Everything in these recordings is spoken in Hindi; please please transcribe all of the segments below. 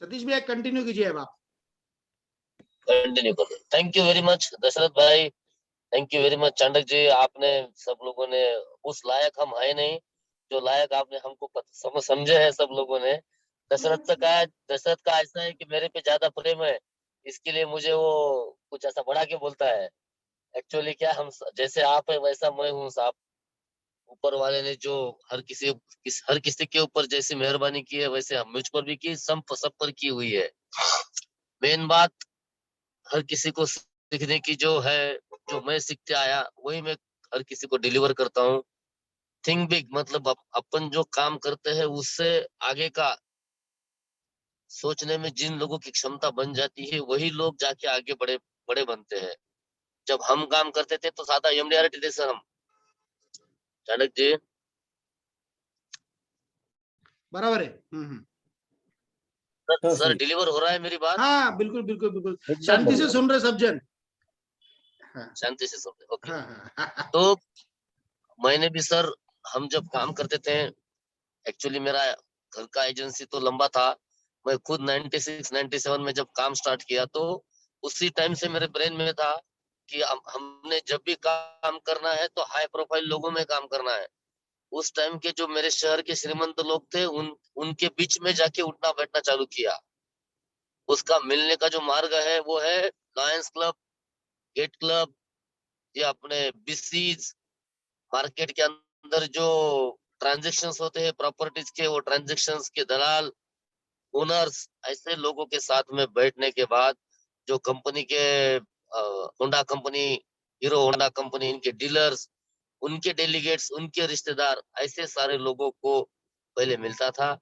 सतीश भैया कंटिन्यू कीजिए अब आप। कंटिन्यू कर दो। Thank you very much Dasharath भाई, thank you very much Chanakya ji. आपने सब लोगों ने, उस लायक हम है नहीं जो लायक आपने हमको समझे है सब लोगों ने। दशरथ का ऐसा है कि मेरे पे ज्यादा प्रेम है, इसके लिए मुझे वो कुछ ऐसा बढ़ा के बोलता है। एक्चुअली क्या, हम जैसे आप है वैसा मैं हूँ साहब। ऊपर वाले ने जो हर किसी के ऊपर जैसी मेहरबानी की है, वैसे हम मुझ पर भी की, सब पर की हुई है। मेन बात, हर किसी को सीखने की जो है, जो मैं सीखते आया वही मैं हर किसी को डिलीवर करता हूँ। थिंक बिग, मतलब अपन जो काम करते हैं उससे आगे का सोचने में जिन लोगों की क्षमता बन जाती है, वही लोग जाके आगे बड़े बड़े बनते हैं। जब हम काम करते थे तो सादा एमडीआरटी थे सर हम। चाणक्य जी बराबर है। सर डिलीवर हो रहा है मेरी बात? हाँ बिल्कुल बिल्कुल बिल्कुल, शांति से सुन रहे सब जन। हाँ शांति से सुन रहे, ओके। हाँ तो मैंने भी सर, हम जब काम करते थे, एक्चुअली मेरा घर का एजेंसी तो लंबा था। मैं खुद 96 97 में जब काम स्टार्ट किया, तो उसी टाइम से मेरे ब्रेन में था कि हमने जब भी काम करना है तो हाई प्रोफाइल लोगों में काम करना है। उस टाइम के जो मेरे शहर के श्रीमंत लोग थे, उनके बीच में जाके उठना बैठना चालू किया। उसका मिलने का जो मार्ग है वो है लायंस क्लब, गेट क्लब, या अपने बीसीज, मार्केट के अंदर जो ट्रांजेक्शन्स होते हैं प्रॉपर्टीज के, वो ट्रांजेक्शन्स के दलाल, ओनर्स, ऐसे लोगों के साथ में बैठने के बाद जो कंपनी के Honda company, hero Honda company, इनके डीलर्स, उनके डेलीगेट्स, उनके रिश्तेदार, ऐसे सारे लोगों को पहले मिलता था।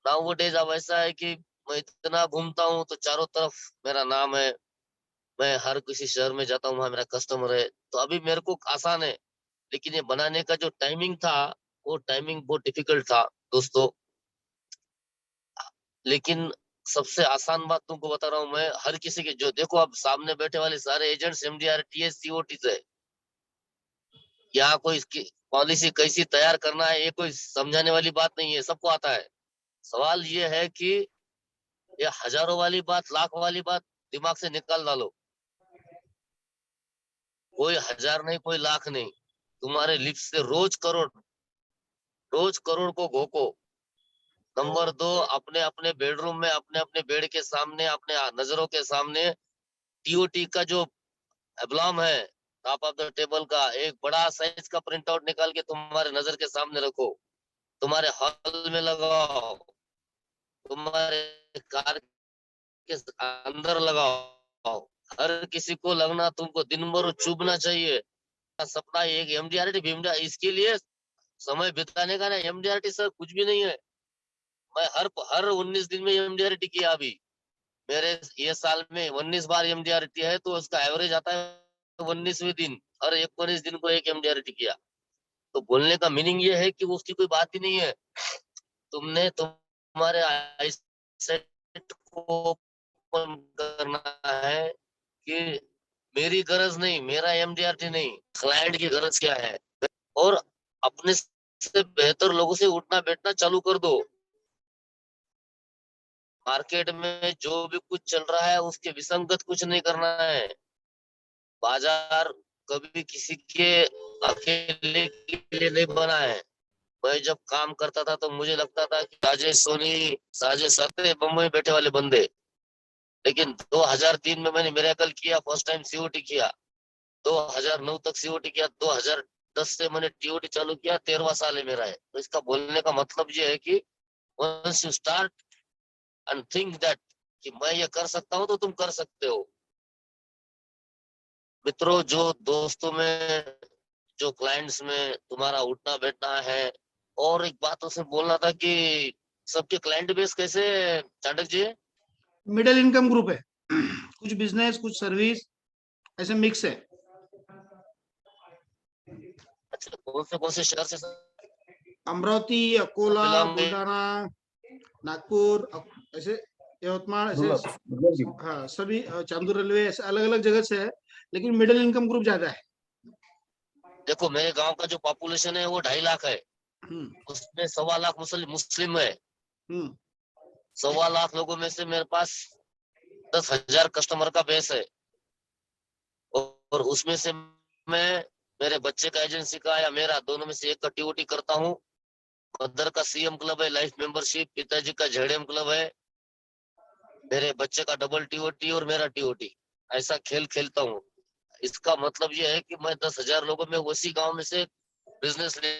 नाउ वो डेज अब ऐसा है कि मैं इतना घूमता हूँ तो चारों तरफ मेरा नाम है। मैं हर किसी शहर में जाता हूँ, वहां मेरा कस्टमर है, तो अभी मेरे को आसान है। लेकिन ये बनाने का जो टाइमिंग था, वो टाइमिंग बहुत डिफिकल्ट था दोस्तों। लेकिन सबसे आसान बात तुमको बता रहा हूँ मैं, हर किसी के, जो देखो अब सामने बैठे वाले सारे एजेंट्स एमडीआर टीएस सीओटीज है। यहाँ कोई इसकी पॉलिसी कैसी तैयार करना है ये कोई समझाने वाली बात नहीं है, सबको आता है। सवाल ये है कि ये हजारों वाली बात, लाख वाली बात दिमाग से निकाल डालो। कोई हजार नहीं, कोई लाख नहीं, तुम्हारे लिप्स से रोज करोड़ को घोको। नंबर 2, अपने अपने बेडरूम में, अपने अपने बेड के सामने, अपने नजरों के सामने टीओटी का जो एब्लॉम है, टॉप ऑफ द टेबल का एक बड़ा साइज का प्रिंट आउट निकाल के तुम्हारे नजर के सामने रखो, तुम्हारे हॉल में लगाओ, तुम्हारे कार के अंदर लगाओ। हर किसी को लगना, तुमको दिन भर चुभना चाहिए। सपना एक एमडीआरटी भीमडा, इसके लिए समय बिताने का ना, एमडीआरटी सर कुछ भी नहीं है। मैं हर 19 दिन में एमडीआरटी किया। अभी मेरे ये साल में 19 बार एमडीआरटी है, तो उसका एवरेज आता है 19वें दिन, हर 19 दिन को एक एमडीआरटी किया। तो बोलने का मीनिंग ये है कि उसकी कोई बात ही नहीं है। तुमने तुम्हारे आईसेट को ओपन करना है कि मेरी गरज नहीं, मेरा एमडीआरटी नहीं, क्लाइंट की गरज क्या है, और अपने से बेहतर लोगों से उठना बैठना चालू कर दो। मार्केट में जो भी कुछ चल रहा है उसके विसंगत कुछ नहीं करना है। बाजार कभी किसी के अकेले के लिए नहीं बना है। मैं जब काम करता था तो मुझे लगता था कि राजेश सोनी, राजेश सत्ते, बम्बई में बैठे वाले बंदे। लेकिन 2003 में मैंने मिरेकल किया, फर्स्ट टाइम सीओटी किया, 2009 तक सीओटी किया, 2010 से मैंने टीओटी चालू किया, 13वां साल है मेरा है। तो इसका बोलने का मतलब ये है कि once you start and think that कि मैं ये कर सकता हूँ, तो तुम कर सकते हो। मित्रों, जो दोस्तों में, जो क्लाइंट्स में तुम्हारा उठना बैठना है। और एक बात उसे बोलना था कि सबके क्लाइंट बेस कैसे है चाणक्य जी? मिडिल इनकम ग्रुप है, कुछ बिजनेस कुछ सर्विस, ऐसे मिक्स है। अच्छा, कौन से शहर से अमरावती, अकोला, बिलोंग? बुलढाना, नागपुर, ऐसे यवतमाळ, ऐसे हाँ सभी, चांदूर रेलवे, ऐसे अलग अलग जगह से है, लेकिन मिडिल इनकम ग्रुप ज्यादा है। देखो, मेरे गांव का जो पॉपुलेशन है वो 2.5 लाख है, हम्म उसमें 1.25 लाख मुस्लिम है, हम्म 1.25 लाख लोगों में से मेरे पास 10,000 कस्टमर का बेस है, और उसमें से मैं मेरे बच्चे का एजेंसी का या मेरा दोनों में से एक का टीओटी करता हूँ। मदर का सीएम क्लब है, लाइफ मेंबरशिप, पिताजी का जेडएम क्लब है, मेरे बच्चे का डबल टीओटी और मेरा टीओटी। ऐसा खेल खेलता हूँ। इसका मतलब ये है कि मैं 10,000 लोगों में उसी गांव में से बिजनेस ले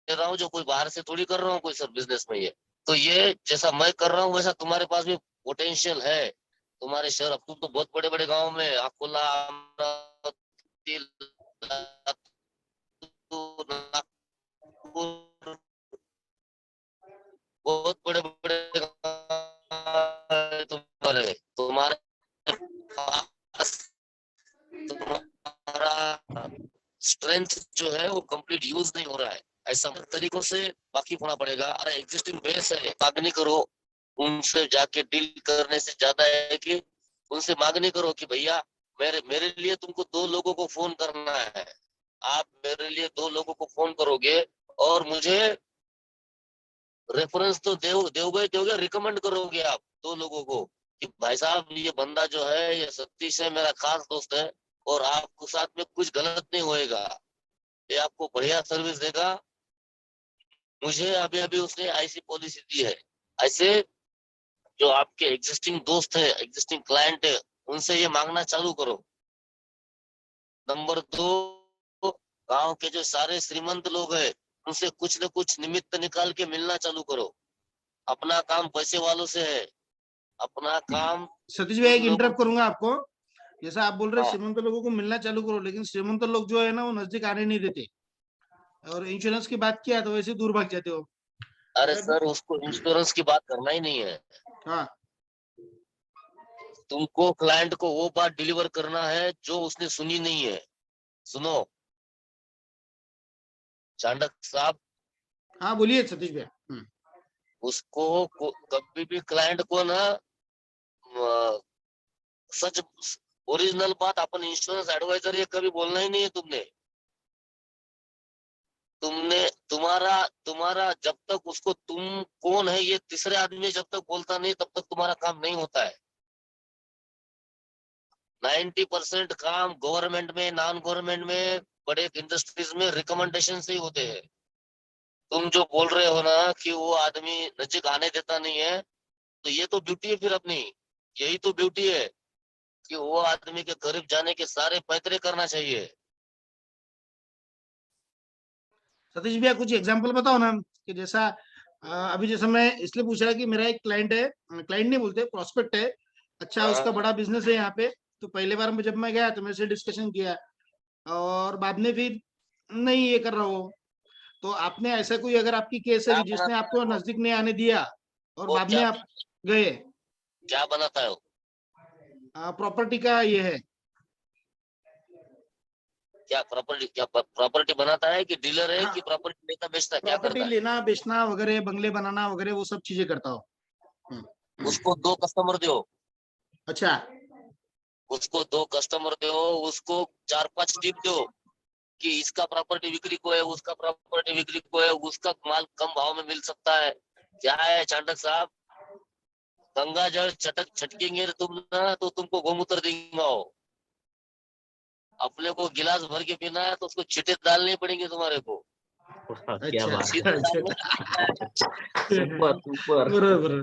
रहा हूँ, जो कोई बाहर से थोड़ी कर रहा हूँ कोई सर बिजनेस में। ये तो ये जैसा मैं कर रहा हूँ वैसा तुम्हारे पास भी पोटेंशियल है। तुम्हारे शहर, अब तुम तो बहुत बड़े बड़े गाँव में अकोला, अमरावती, लातूर, नागपुर, बहुत बड़े बड़े तुम्हारे तुम्हारे पास तुम्हारा स्ट्रेंथ जो है वो कंप्लीट यूज नहीं हो रहा है। ऐसा तरीकों से वाकिफ होना पड़ेगा। अरे एग्जिस्टिंग बेस है, मांगनी करो। उनसे जाके डील करने से ज्यादा है कि उनसे मांगनी करो कि भैया मेरे मेरे लिए तुमको 2 लोगों को फोन करना है। आप मेरे लिए 2 लोगों को फोन करोगे और मुझे रेफरेंस तो दोगे, रिकमेंड करोगे आप 2 लोगों को कि भाई साहब ये बंदा जो है ये सतीश है, मेरा खास दोस्त है, और आपको साथ में कुछ गलत नहीं होएगा, ये आपको बढ़िया सर्विस देगा। मुझे अभी अभी उसने ऐसी पॉलिसी दी है। ऐसे जो आपके एग्जिस्टिंग दोस्त है, एग्जिस्टिंग क्लाइंट है, उनसे ये मांगना चालू करो। नंबर 2, गांव के जो सारे श्रीमंत लोग हैं उनसे कुछ न कुछ निमित्त निकाल के मिलना चालू करो। अपना काम पैसे वालों से है, अपना काम सतीश भाई एक उन लोगों। इंटरप्ट करूंगा आपको। जैसा आप बोल रहे हाँ, श्रीमंत लोगों को मिलना चालू करो, लेकिन श्रीमंत लोग जो है ना वो नजदीक आने नहीं देते, और इंश्योरेंस की बात किया तो वैसे दूर भाग जाते हो। अरे मैं सर उसको इंश्योरेंस की बात करना ही नहीं है। हाँ तुमको क्लाइंट को वो बात डिलीवर करना है जो उसने सुनी नहीं है। सुनो चांडक साहब, हाँ बोलिए सतीश भाई। उसको कभी भी क्लाइंट को ना सच ओरिजिनल बात, अपन इंश्योरेंस एडवाइजर ये कभी बोलना ही नहीं है तुमने। तुमने तुम्हारा तुम्हारा जब तक उसको तुम कौन है ये तीसरे आदमी जब तक बोलता नहीं तब तक तुम्हारा काम नहीं होता है। 90% काम गवर्नमेंट में, नॉन गवर्नमेंट में, बड़े इंडस्ट्रीज में रिकमेंडेशन से ही होते हैं। तुम जो बोल रहे हो ना कि वो आदमी नजदीक आने देता नहीं है, तो ये तो ब्यूटी है फिर अपनी। यही तो ब्यूटी है कि वो आदमी के करीब जाने के सारे पैतरे करना चाहिए। सतीश भैया कुछ एग्जांपल बताओ ना, कि जैसा अभी जैसा मैं इसलिए पूछ रहा कि मेरा एक क्लाइंट है, क्लाइंट नहीं बोलते, प्रोस्पेक्ट है। अच्छा उसका हाँ, बड़ा बिजनेस है यहाँ पे। तो पहले बार में जब मैं गया तो मेरे से डिस्कशन किया, और बाद में फिर नहीं ये कर रहा हो। तो आपने ऐसा कोई अगर आपकी केस है क्या कि जिसने बनाता है आपको नजदीक नहीं आने दिया और वो बाद में क्या आप गए? क्या बनाता है वो? प्रॉपर्टी का ये है। क्या प्रॉपर्टी बनाता है कि डीलर है हाँ, कि प्रॉपर्टी लेता बेचता है? क्या प्रॉपर्टी करता है? लेना बेचना वगैरह, बंगले बनाना वगैरह, वो सब चीजें करता हो। उसको 2 कस्टमर दो, अच्छा। उसको 2 कस्टमर दो, उसको 4-5 टिप दो कि इसका प्रॉपर्टी बिक्री को है, उसका प्रॉपर्टी बिक्री को है, उसका माल कम भाव में मिल सकता है। क्या है चांडक साहब, गंगा जल छटकेंगे तुम ना तो तुमको गोमूत्र देंगे। अपने को गिलास भर के पीना है तो उसको छींटे डालने पड़ेंगे तुम्हारे को। वाह, क्या अच्छा बात अच्छा है। अच्छा। डालने से क्या है? Super super. बरोबर,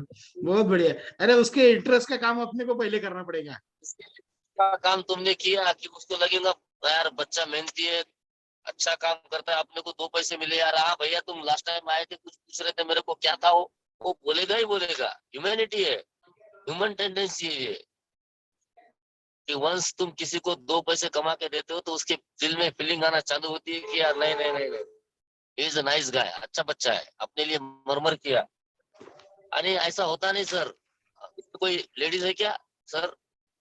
बहुत बढ़िया। अरे उसके इंटरेस्ट का काम अपने को पहले करना पड़ेगा। इसका काम तुमने किया कि उसको लगेगा यार बच्चा मेहनती है, अच्छा काम करता है, अपने को 2 पैसे मिले यार। हाँ भैया तुम लास्ट टाइम आए थे कुछ पूछ रहे थे मेरे को, क्या था वो बोलेगा ही बोलेगा। ह्यूमैनिटी है, ह्यूमन टेंडेंसी है ये कि वंस तुम किसी को 2 पैसे कमा के देते हो तो उसके दिल में फीलिंग आना चालू होती है कि यार नहीं नहीं नहीं नहीं, इज अ नाइस गाय, अच्छा बच्चा है, अपने लिए मरमर किया। अरे ऐसा होता नहीं सर। इसमें कोई लेडीज है क्या सर?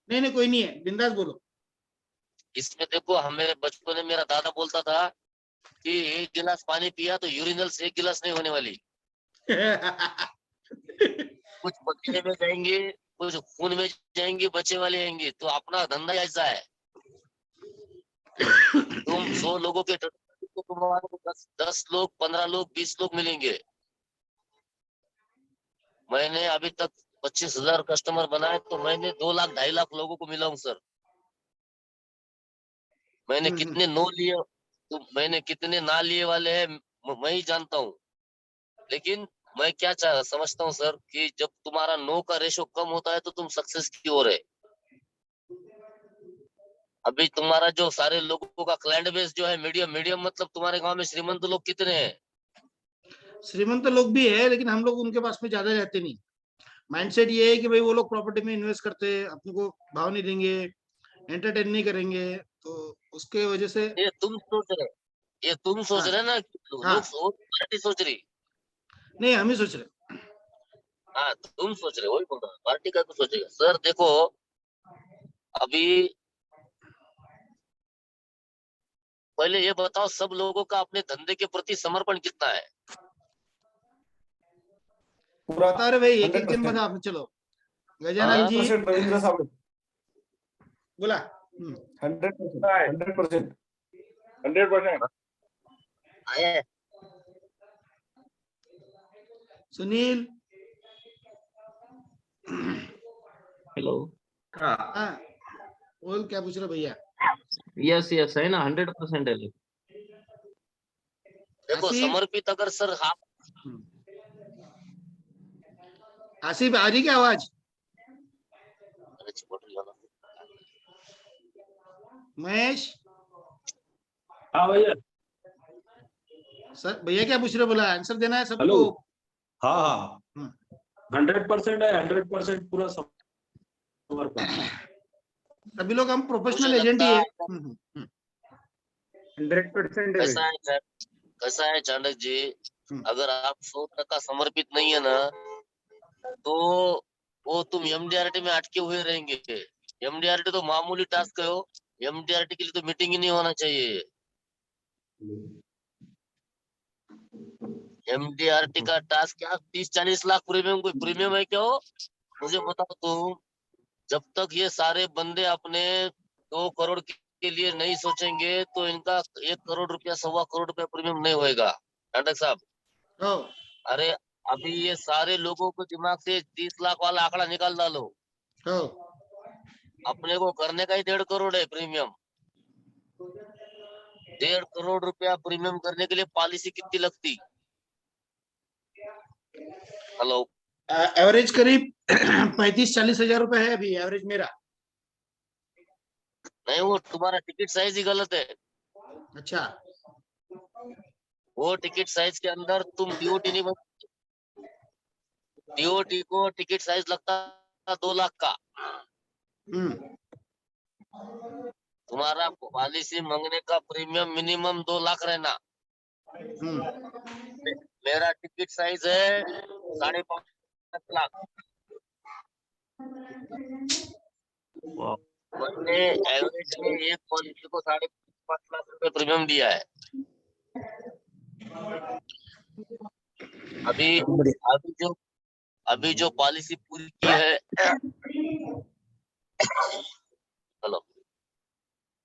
नहीं नहीं, कोई नहीं है, बिंदास बोलो। इसमें देखो, हमें बचपन में मेरा दादा बोलता था कि 1 गिलास पानी पिया तो यूरिनल से 1 गिलास नहीं होने वाली। कुछ बचने में जाएंगे, कुछ खून में जाएंगे, बचे वाले आएंगे। तो अपना धंधा ऐसा है, तुम 100 लोगों के तो तुम्हारे को 10 लोग, 15 लोग, 20 लोग मिलेंगे। मैंने अभी तक 25,000 कस्टमर बनाए तो मैंने 2 लाख 2.5 लाख लोगों को मिला हूँ सर। मैंने कितने नो लिए तो मैंने कितने ना लिए वाले हैं मैं ही जानता हूँ। लेकिन मैं क्या समझता हूँ सर कि जब तुम्हारा नो का रेशो कम होता है तो तुम सक्सेस की ओर है। अभी तुम्हारा जो सारे लोगों का क्लाइंट बेस जो है मीडियम मीडियम मतलब तुम्हारे गांव में श्रीमंत लोग कितने हैं? श्रीमंत लोग भी है, लेकिन हम लोग उनके पास में ज्यादा रहते नहीं। माइंडसेट ये है कि भाई वो लोग प्रॉपर्टी में इन्वेस्ट करते हैं, अपने को भाव नहीं देंगे, एंटरटेन नहीं करेंगे, तो उसके वजह से। ये तुम सोच रहे ये तुम सोच हाँ रहे ना हाँ, पार्टी सोच रही। नहीं हम ही सोच रहे। हाँ तुम सोच रहे वही बोल रहा हूँ, पार्टी का तो सोचेगा सर। देखो अभी पहले ये बताओ सब लोगों का अपने धंधे के प्रति समर्पण कितना है? पूरा बता रहे भाई, एक एक दिन 100%। बता। चलो गजानन हाँ? जी 100% रविंद्र साहब, बोला। 100%। 100%। आए सुनील। हेलो। हाँ बोल, क्या पूछ रहे भैया? यस यस है ना, 100% है। देखो आसिफ, समर्पित अगर सर हाँ आसिफ आ रही क्या आवाज? अरे चिपट गया ना। महेश हाँ भैया। सर, भैया क्या पूछ रहे, बोला आंसर देना है सबको। हेलो। हाँ हाँ, हम्म। 100% है, 100% पूरा समर्पण। सभी लोग हम प्रोफेशनल मुझे एजेंट लगता ही है। है 100% है कैसा है कैसा है चाणक जी, अगर आप 100% समर्पित नहीं है ना तो वो तुम एमडीआरटी में अटके हुए रहेंगे। एमडीआरटी तो मामूली टास्क है हो। एमडीआरटी के लिए तो मीटिंग ही नहीं होना चाहिए। एमडीआरटी का टास्क क्या 30-40 लाख प्रीमियम, कोई प्रीमियम है क्या हो? मुझे बताओ तुम। जब तक ये सारे बंदे अपने 2 करोड़ के लिए नहीं सोचेंगे तो इनका 1 करोड़ रुपया 1.25 करोड़ रुपया प्रीमियम नहीं होएगा। नाटक साहब, ओ, अरे अभी ये सारे लोगों को दिमाग से 30 लाख वाला आंकड़ा निकाल डालो। ओ, अपने को करने का ही 1.5 करोड़ है प्रीमियम। 1.5 करोड़ रुपया प्रीमियम करने के लिए पॉलिसी कितनी लगती? हेलो। एवरेज करीब 35-40 हजार रुपए है अभी एवरेज मेरा। नहीं वो तुम्हारा टिकट साइज ही गलत है। अच्छा, वो टिकट साइज के अंदर तुम टीओटी नहीं बन। टीओटी को टिकट साइज लगता 2 लाख का। हम्म, तुम्हारा पॉलिसी मांगने का प्रीमियम मिनिमम 2 लाख रहना। मेरा टिकट साइज है 5.5 लाख। वाह। मैंने एवरेज में एक पॉलिसी को 5.5 लाख रुपए प्रीमियम दिया है। अभी अभी जो पॉलिसी पूरी की है। हेलो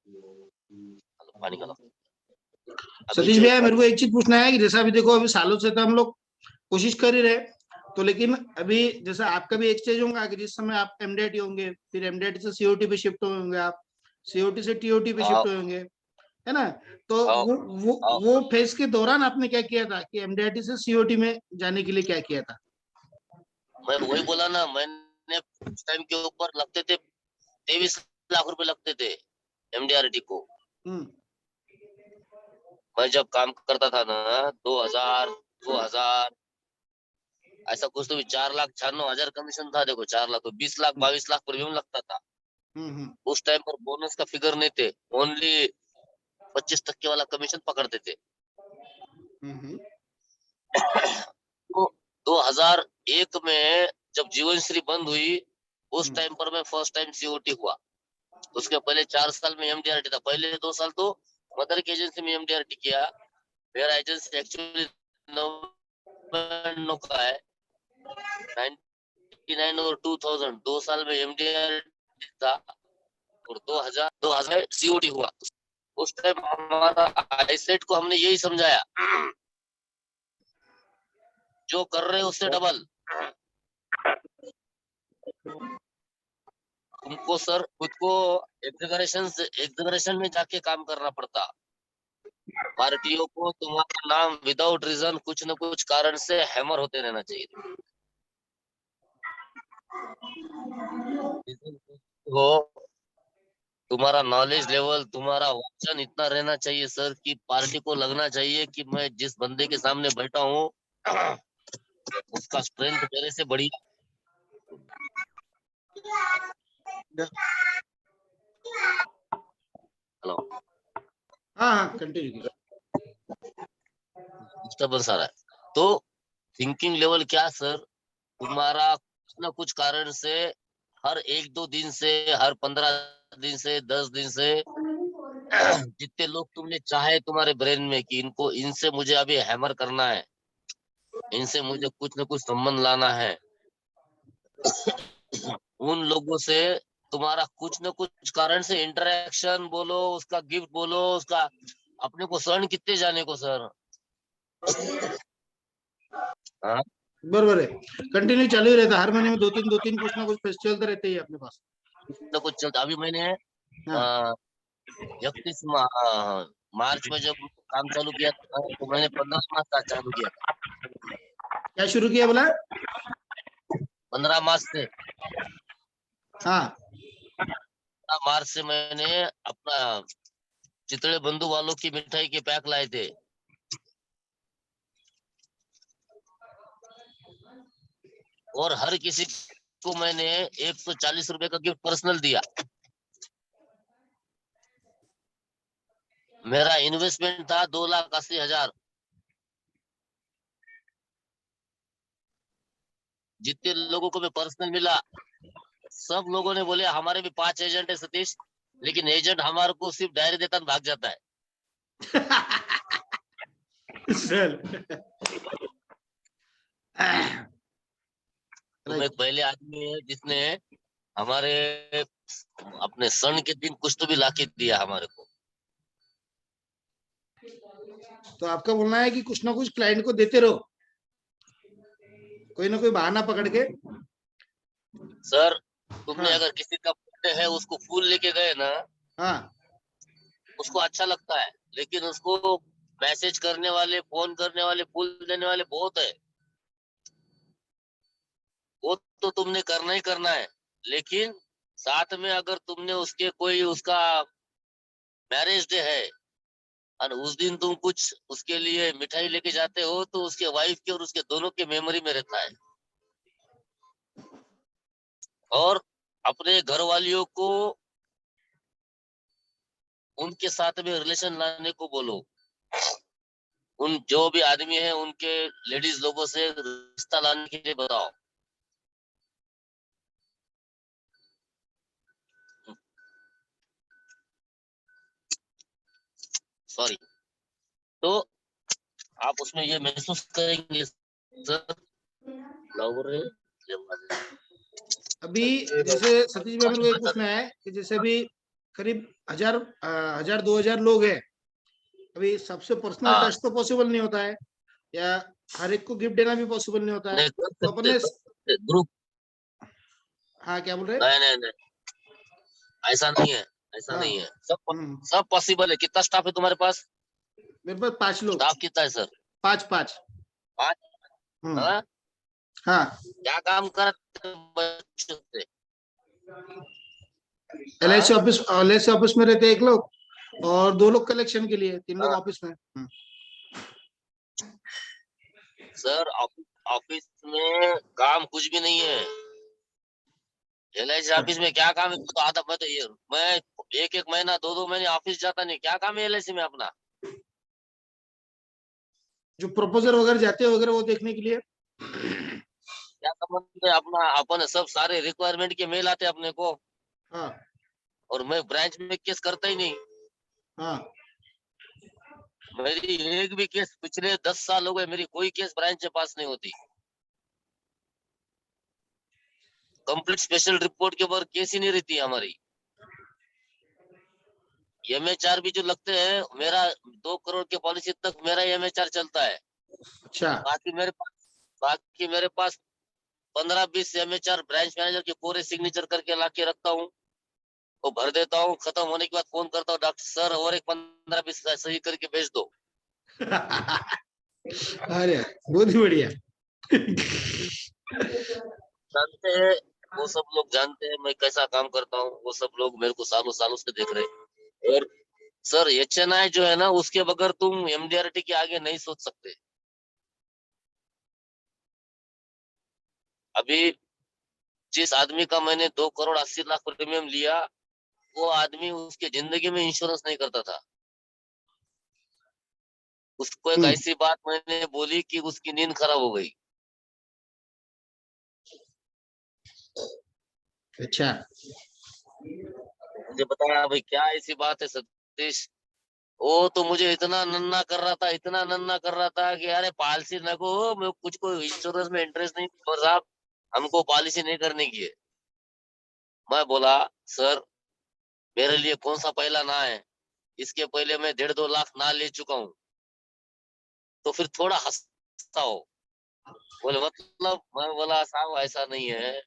हेलो, पानी का लो। अभी सतीश जो भैया मेरे को एक चीज पूछना है कि जैसा अभी देखो, अभी सालों से तो हम लोग कोशिश कर ही रहे, तो लेकिन अभी जैसा आपका भी एक स्टेज होगा कि जिस समय आप एमडीआईटी होंगे, फिर एमडीआईटी से सीओटी पे शिफ्ट होंगे, आप सीओटी से टीओटी पे शिफ्ट होंगे, है ना? तो आओ, आओ, वो फेज के दौरान आपने क्या किया था कि एमडीआईटी से सीओटी में जाने के लिए क्या किया था? मैं वही बोला ना, मैंने उस टाइम के ऊपर लगते थे 23 लाख रुपए लगते थे एमडीआरटी को। मैं जब काम करता था ना 2000 ऐसा कुछ तो भी 4,96,000 कमीशन था। देखो 4 लाख तो 20 लाख 22 लाख प्रीमियम लगता था। उस टाइम पर बोनस का फिगर नहीं थे, ओनली 25% वाला कमीशन पकड़ते थे। तो 2001 में जब जीवनश्री बंद हुई उस टाइम पर मैं फर्स्ट टाइम सीओटी हुआ। उसके पहले 4 साल में एमडीआरटी था। पहले 2 साल तो मदर की एजेंसी में एमडीआरटी किया। मेरा एजेंसी एक्चुअली 99 का है। 99 और 2000 2 साल में एमडीआरटी था और 2000 सीओटी हुआ। उस टाइम हमारा आईसेट को हमने यही समझाया, जो कर रहे हैं उससे डबल। तुमको सर खुद को एग्जीक्यूशन में जाके काम करना पड़ता। पार्टियों को तुम्हारा नाम विदाउट रीजन कुछ न कुछ कारण से हैमर होते रहना चाहिए। हो तुम्हारा नॉलेज लेवल, तुम्हारा वचन इतना रहना चाहिए सर कि पार्टी को लगना चाहिए कि मैं जिस बंदे के सामने बैठा हूँ उसका स्ट्रेंथ मेरे से बढ़िया। हेलो, हाँ हाँ कंटिन्यू कीजिए। डिस्टर्बेंस आ रहा है। तो थिंकिंग लेवल क्या सर, तुम्हारा कुछ न कुछ कारण से हर 1-2 दिन से, हर 15 दिन से, 10 दिन से जितने लोग तुमने चाहे तुम्हारे ब्रेन में कि इनको, इनसे मुझे अभी हैमर करना है, इनसे मुझे कुछ न कुछ संबंध लाना है, उन लोगों से तुम्हारा कुछ न कुछ कारण से इंटरेक्शन बोलो, उसका गिफ्ट बोलो, उसका अपने को शरण कितने जाने को सर। हाँ, बरोबर है, कंटिन्यू चालू ही रहता है, हर महीने में 2-3 कुछ ना कुछ फेस्टिवल तो रहते ही है अपने पास। कुछ न कुछ चलता। अभी मैंने हाँ 31 मार्च में जब काम चालू किया था तो मैंने 15 मार्च का चालू किया था। क्या शुरू किया बोला? 15 मार्च से, हाँ 15 मार्च से मैंने अपना चितड़े बंधु वालों की मिठाई के पैक लाए थे। और हर किसी को मैंने 140 रुपए का गिफ्ट पर्सनल दिया। मेरा इन्वेस्टमेंट था 2,80,000। जितने लोगों को मैं पर्सनल मिला सब लोगों ने बोले हमारे भी 5 एजेंट है सतीश, लेकिन एजेंट हमारे को सिर्फ डायरी देता भाग जाता है। चल तुम एक पहले आदमी है जिसने हमारे अपने सन के दिन कुछ तो भी लाके दिया हमारे को। तो आपका बोलना है कि कुछ ना कुछ क्लाइंट को देते रहो, कोई ना कोई बहाना पकड़ के। सर तुमने हाँ अगर किसी का बर्थडे है उसको फूल लेके गए ना, हाँ उसको अच्छा लगता है, लेकिन उसको मैसेज करने वाले, फोन करने वाले, फूल देने वाले बहुत है। वो तो तुमने करना ही करना है, लेकिन साथ में अगर तुमने उसके कोई उसका मैरिज डे है और उस दिन तुम कुछ उसके लिए मिठाई लेके जाते हो तो उसके वाइफ के और उसके दोनों के मेमोरी में रहता है। और अपने घर वालियों को उनके साथ में रिलेशन लाने को बोलो। उन जो भी आदमी है उनके लेडीज लोगों से रिश्ता लाने के लिए बताओ। सॉरी। तो आप उसमें ये महसूस करेंगे सर, अभी जैसे सतीश भाई मेरे को एक पूछना है कि जैसे अभी करीब 1,000-2,000 लोग हैं, अभी सबसे पर्सनल हाँ, टच तो पॉसिबल नहीं होता है, या हर एक को गिफ्ट देना भी पॉसिबल नहीं होता है, नहीं कर तो अपने सकते ग्रुप। हाँ क्या बोल रहे? नहीं नहीं नहीं, ऐसा नहीं है, ऐसा हाँ नहीं है। सब हम्म, सब पॉसिबल है। कितना स्टाफ है तुम्हारे पास? मेरे पास 5 लोग, स्टाफ कितना है सर? 5 पाँच। हम्म, हाँ, हाँ क्या काम करते हैं बच्चों से? LIC हाँ ऑफिस, LIC ऑफिस में रहते हैं 1 लोग, और 2 लोग कलेक्शन के लिए, 3 लोग हाँ ऑफिस में। सर, ऑफिस में काम कुछ भी नहीं है। LIC ऑफिस में क्या काम है? तो आधा मैं 1-1 महीना 2-2 महीने ऑफिस जाता नहीं, क्या काम है LIC में अपना? जो प्रपोजल वगैरह जाते हैं वगैरह वो देखने के लिए। क्या संबंध है अपना? अपन सब सारे रिक्वायरमेंट के मेल आते अपने को, हाँ और मैं ब्रांच में केस करता ही नहीं। हाँ मेरी एक भी केस पिछले 10 साल हो गए, मेरी कोई केस ब्रांच के पास नहीं होती। कंप्लीट स्पेशल रिपोर्ट के ऊपर केस ही नहीं रहती हमारी। MHR भी जो लगते हैं, मेरा 2 करोड़ के पॉलिसी तक मेरा MHR चलता है। अच्छा बाकी मेरे पास 15-20 MHR ब्रांच मैनेजर के पूरे सिग्नेचर करके लाके रखता हूँ, वो भर देता हूँ। खत्म होने के बाद फोन करता हूँ, डॉक्टर सर और एक 15-20 सही करके भेज दो। अरे बहुत ही बढ़िया। जानते हैं, वो सब लोग जानते हैं मैं कैसा काम करता हूँ। वो सब लोग मेरे को सालों सालों से देख रहे हैं। और सर HNI जो है ना, उसके बगैर तुम MDRT के आगे नहीं सोच सकते। अभी जिस आदमी का मैंने 2,80,00,000 प्रीमियम लिया, वो आदमी उसके जिंदगी में इंश्योरेंस नहीं करता था। उसको एक ऐसी बात मैंने बोली कि उसकी नींद खराब हो गई। अच्छा, मुझे बताया भाई क्या ऐसी बात है सतीश। वो तो मुझे इतना नन्ना कर रहा था, इतना नन्ना कर रहा था कि अरे पॉलिसी न को, मैं कुछ को इंश्योरेंस में इंटरेस्ट नहीं और साहब हमको पॉलिसी नहीं करने की है। मैं बोला सर मेरे लिए कौन सा पहला ना है, इसके पहले मैं 1.5-2 लाख ना ले चुका हूँ। तो फिर थोड़ा हंसता हो, बोले मतलब, मैं बोला साहब ऐसा नहीं है।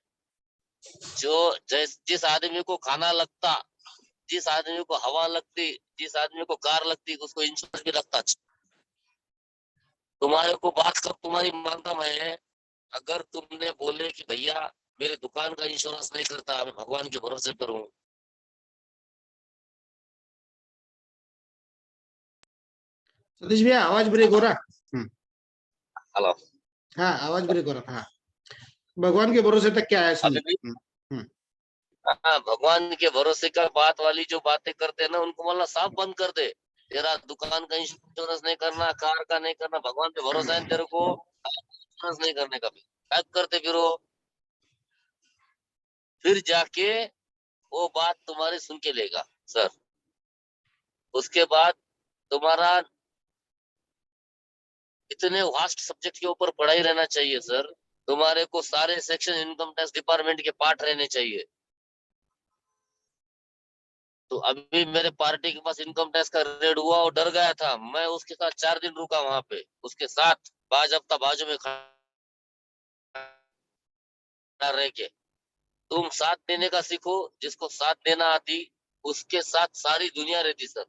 जो जिस आदमी को खाना लगता, जिस आदमी को हवा लगती, जिस आदमी को कार लगती, उसको इंश्योरेंस भी लगता। तुम्हारे को बात कर तुम्हारी मानता मैं, अगर तुमने बोले कि भैया मेरे दुकान का इंश्योरेंस नहीं करता, मैं भगवान के भरोसे पर हूँ। सतीश भैया आवाज ब्रेक हो रहा। हेलो, हाँ आवाज ब्रेक हो रहा। हाँ, भगवान के भरोसे तक क्या है अभी सुनिए। भी हाँ, भगवान के भरोसे का बात वाली जो बातें करते हैं ना, उनको बोलना साफ बंद कर दे। तेरा दुकान का इंश्योरेंस नहीं करना, कार का नहीं करना, भगवान पे भरोसा है तेरे को, इंश्योरेंस नहीं करने का भी क्या करते फिर वो, फिर जाके वो बात तुम्हारी सुन के लेगा सर। उसके बाद तुम्हारा इतने वास्ट सब्जेक्ट के ऊपर पढ़ाई रहना चाहिए सर। तुम्हारे को सारे सेक्शन इनकम टैक्स डिपार्टमेंट के पार्ट रहने चाहिए। तो अभी मेरे पार्टी के पास इनकम टैक्स का रेड हुआ और डर गया था। मैं उसके साथ 4 दिन रुका वहां पे, उसके साथ बाजफ्ता बाजू में खड़ा रह के। तुम साथ देने का सीखो, जिसको साथ देना आती उसके साथ सारी दुनिया रहती सर।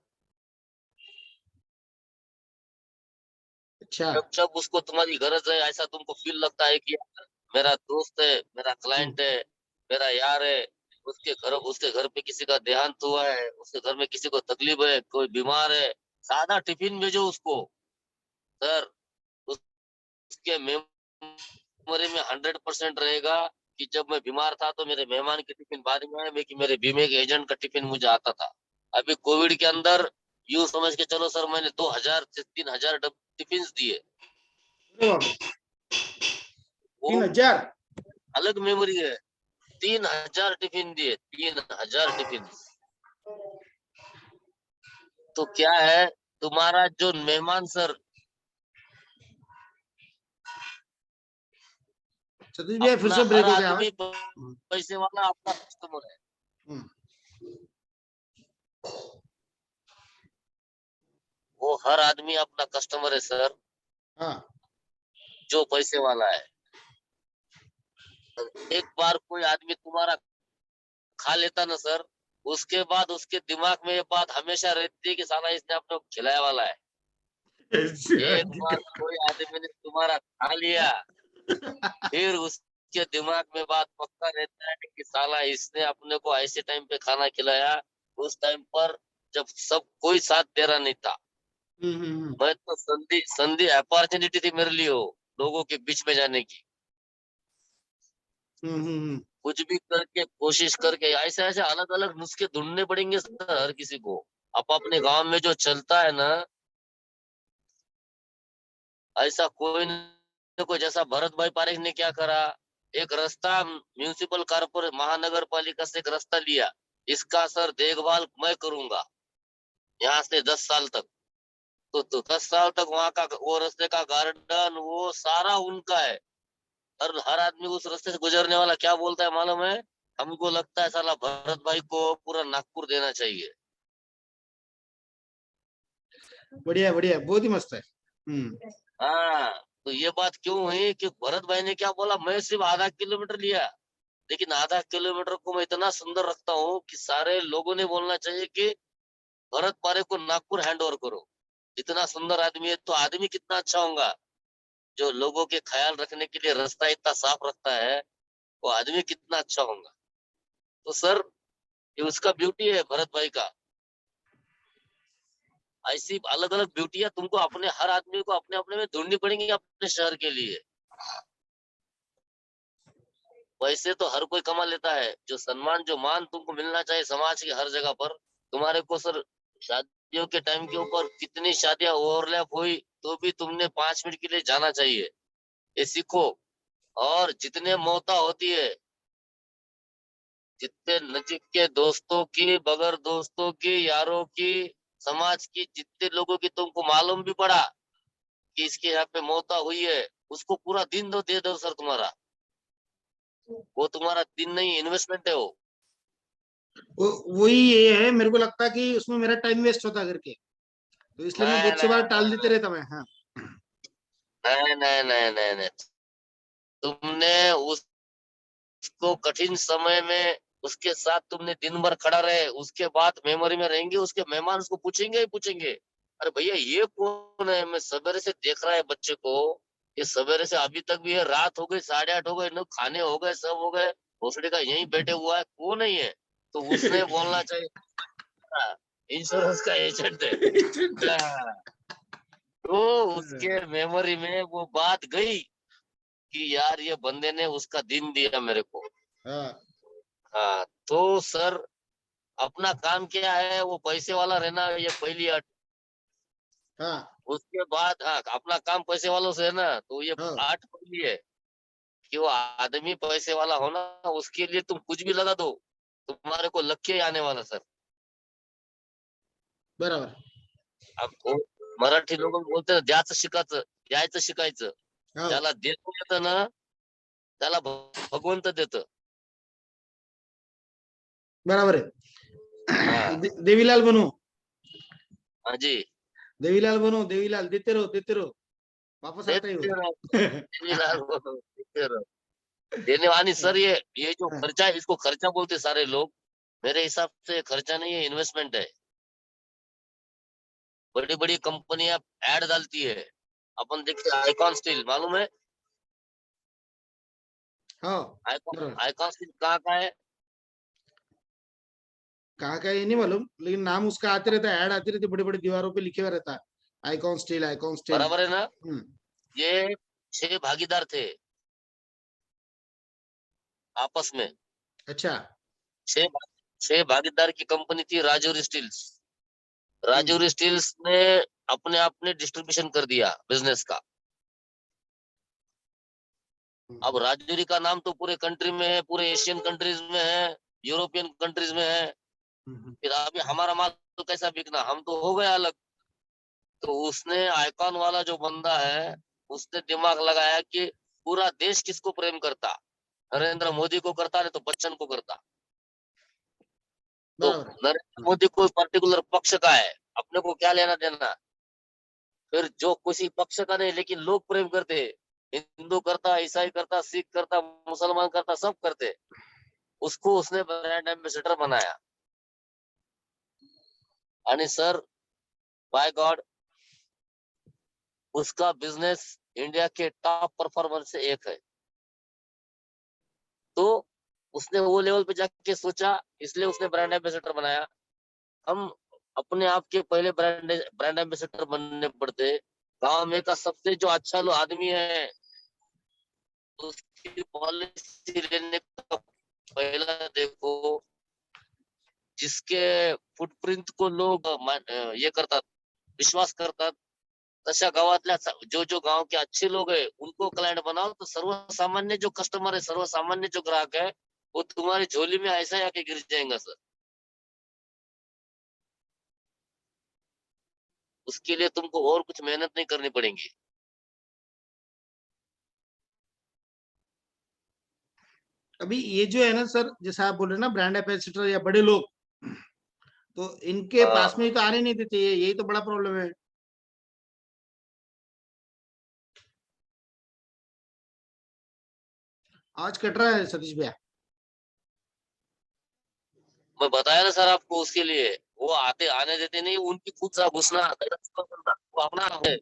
अच्छा। जब जब उसको तुम्हारी गरज है, ऐसा तुमको फील लगता है कि मेरा दोस्त है, मेरा क्लाइंट है, मेरा यार है, उसके घर पे किसी का देहांत हुआ है, उसके घर में किसी को तकलीफ है, कोई बीमार है, सादा टिफिन भेजो उसको सर। उसके मेमोरी में 100% रहेगा कि जब मैं बीमार था तो मेरे मेहमान के टिफिन बाद में आए, कि मेरे बीमे के एजेंट का टिफिन मुझे आता था। अभी कोविड के अंदर यूं समझ के चलो सर, मैंने 2,000 से 3,000 टिफिन दिए। अरे बाप रे, वो 3,000। अलग मेमोरी है। 3,000 टिफिन दिए, 3,000 टिफिन। तो क्या है, तुम्हारा जो मेहमान सर, सतीश भैया फिर अपना से हर ब्रेक हो गया आवाज। आदमी पैसे वाला अपना कस्टमर है। हम्म, वो हर आदमी अपना कस्टमर है सर, हाँ जो पैसे वाला है। एक बार कोई आदमी तुम्हारा खा लेता ना सर, उसके बाद उसके दिमाग में ये बात हमेशा रहती है कि साला इसने अपने को खिलाया वाला है। एक बार कोई आदमी ने तुम्हारा खा लिया, फिर उसके दिमाग में बात पक्का रहता है कि साला इसने अपने को ऐसे टाइम पे खाना खिलाया, उस टाइम पर जब सब कोई साथ दे रहा नहीं था। मैं तो संधि संधि अपॉर्चुनिटी थी मेरे लिए, वो लोगों के बीच में जाने की। कुछ भी करके कोशिश करके ऐसे ऐसे अलग अलग नुस्खे ढूंढने पड़ेंगे सर हर किसी को। अब अपने गांव में जो चलता है ना, ऐसा कोई न कोई, जैसा भरत भाई पारिक ने क्या करा, एक रास्ता म्यूनिसिपल कारपोरेट महानगर पालिका से एक रास्ता लिया, इसका सर देखभाल मैं करूंगा यहाँ से 10 साल तक। तो 10 साल तक वहां का वो रास्ते का गार्डन वो सारा उनका है। हर आदमी उस रास्ते से गुजरने वाला क्या बोलता है मालूम है, हमको लगता है साला भरत भाई को पूरा नागपुर देना चाहिए। बढ़िया बढ़िया, बहुत ही मस्त है। हाँ, तो ये बात क्यों हुई कि भरत भाई ने क्या बोला, मैं सिर्फ आधा किलोमीटर लिया, लेकिन आधा किलोमीटर को मैं इतना सुंदर रखता हूँ कि सारे लोगों ने बोलना चाहिए कि भरत पारे को नागपुर हैंड ओवर करो। इतना सुंदर आदमी है, तो आदमी कितना अच्छा होगा जो लोगों के ख्याल रखने के लिए रास्ता इतना साफ रखता है, वो आदमी कितना अच्छा होगा। तो सर ये उसका ब्यूटी है भरत भाई का। ऐसी अलग अलग ब्यूटियां तुमको अपने हर आदमी को अपने अपने में ढूंढनी पड़ेंगी अपने शहर के लिए। वैसे तो हर कोई कमा लेता है, जो सम्मान जो मान तुमको मिलना चाहिए समाज की हर जगह पर, तुम्हारे को सर शादियों के टाइम के ऊपर कितनी शादियां ओवरलैप हुई तो भी तुमने 5 मिनट के लिए जाना चाहिए, ये सीखो। और जितने मौता होती है, जितने नजीक के दोस्तों की, बगैर दोस्तों की, यारों की, समाज की, जितने लोगों की तुमको मालूम भी पड़ा कि इसके यहाँ पे मौता हुई है, उसको पूरा दिन दे दो सर तुम्हारा, वो तुम्हारा दिन नहीं इन्वेस्टमेंट है वो। वही ये है, मेरे को लगता है कि उसमें मेरा टाइम वेस्ट होता करके, तो इसलिए मैं नहीं बहुत सी बार टाल देते नहीं रहता मैं। हाँ नहीं नहीं नहीं नहीं नहीं, तुमने उसको कठिन समय में उसके साथ तुमने दिन भर खड़ा रहे, उसके बाद मेमोरी में रहेंगे, उसके मेहमान उसको पूछेंगे ही पूछेंगे, अरे भैया ये कौन है, मैं सवेरे से देख रहा है बच्चे को, ये सवेरे से अभी तक भी है, रात हो गई 8:30 हो गए, खाने हो गए, सब हो गए, भोसड़ी का यहीं बैठे हुआ है, कौन नहीं है। तो उसने बोलना चाहिए इंश्योरेंस का एजेंट है। हाँ, तो उसके मेमोरी में वो बात गई कि यार ये बंदे ने उसका दिन दिया मेरे को। हाँ हाँ, तो सर अपना काम क्या है, वो पैसे वाला रहना, ये पहली अट। हाँ उसके बाद हाँ अपना काम पैसे वालों से है ना, तो ये हाँ, आठ पहली है कि वो आदमी पैसे वाला होना, उसके लिए तुम कुछ भी लगा दो, तुम्हारे को लक्ष्य ही आने वाला सर। बराबर। अब वो मराठी लोक बोलते ना, द्यायचं शिकायचं, हाँ ज्याला देतो येतं ना त्याला भगवंत देतं। बराबर है। हाँ देवीलाल बनो, हाँ जी, देवीलाल बनो, देवीलाल, देते रहो, वापस आता ही देते हो। रहो, देवीलाल बनो, देते रहो। देने वाली सर, ये जो खर्चा है इसको खर्चा बोलते सारे लोग, मेरे हिसाब से खर्चा नहीं है, इन्वेस्टमेंट है। बड़ी बड़ी कंपनियां ऐड डालती है, अपन देखते हैं आइकॉन स्टील, मालूम है हाँ आइकॉन बराबर। आइकॉन स्टील कहाँ का है। कहाँ का है ये नहीं मालूम, लेकिन नाम उसका आते रहता है, ऐड आती रहती, बड़ी बड़ी दीवारों पे लिखे हुआ रहता है, आइकॉन स्टील, आइकॉन स्टील। बराबर है ना। हम्म। ये 6 भागीदार थे आपस में, अच्छा। छह छह भागीदार की कंपनी थी राजौरी स्टील्स। हम्म राजौरी स्टील्स ने अपने आप ने डिस्ट्रीब्यूशन कर दिया बिजनेस का। अब राजौरी का नाम तो पूरे कंट्री में है, पूरे एशियन कंट्रीज में है, यूरोपियन कंट्रीज में है। फिर अभी हमारा माल तो कैसा बिकना, हम तो हो गए अलग। तो उसने आइकॉन वाला जो बंदा है, उसने दिमाग लगाया कि पूरा देश किसको प्रेम करता, नरेंद्र मोदी को करता, नहीं तो बच्चन को करता। तो बराबर। नरेंद्र मोदी कोई पर्टिकुलर पक्ष का है, अपने को क्या लेना देना। फिर जो किसी पक्ष का नहीं, लेकिन लोग प्रेम करते, हिंदू करता, ईसाई करता, सिख करता, मुसलमान करता, सब करते, उसको उसने ब्रांड एम्बेसडर बनाया। आणि सर बाय गॉड उसका बिजनेस इंडिया के टॉप परफॉर्मर से एक है। तो उसने वो लेवल पे जाके सोचा, इसलिए उसने ब्रांड एम्बेसडर बनाया। हम अपने आप के पहले ब्रांड एम्बेसडर बनने पड़ते। गांव में का सबसे जो अच्छा लो आदमी है, उसकी पॉलिसी लेने का पहला देखो, जिसके फुटप्रिंट को लोग ये करतात, विश्वास करतात, तशा गावातल्या जो जो गांव के अच्छे लोग हैं उनको क्लाइंट बनाओ, तो सर्वसामान्य जो कस्टमर है, सर्वसामान्य जो ग्राहक है, वो तुम्हारी झोली में ऐसा ही आके गिर जाएगा सर। उसके लिए तुमको और कुछ मेहनत नहीं करनी पड़ेगी। अभी ये जो है ना सर, जैसे आप बोल रहे हैं ना ब्रांड एम्बेसडर या बड़े लोग, तो इनके पास में ही तो आने नहीं देते, यही तो बड़ा प्रॉब्लम है। आवाज कट रहा है सतीश भैया। मैं बताया ना सर आपको, उसके लिए वो आने देते नहीं, उनकी खुद सा घुसना वो अपना है।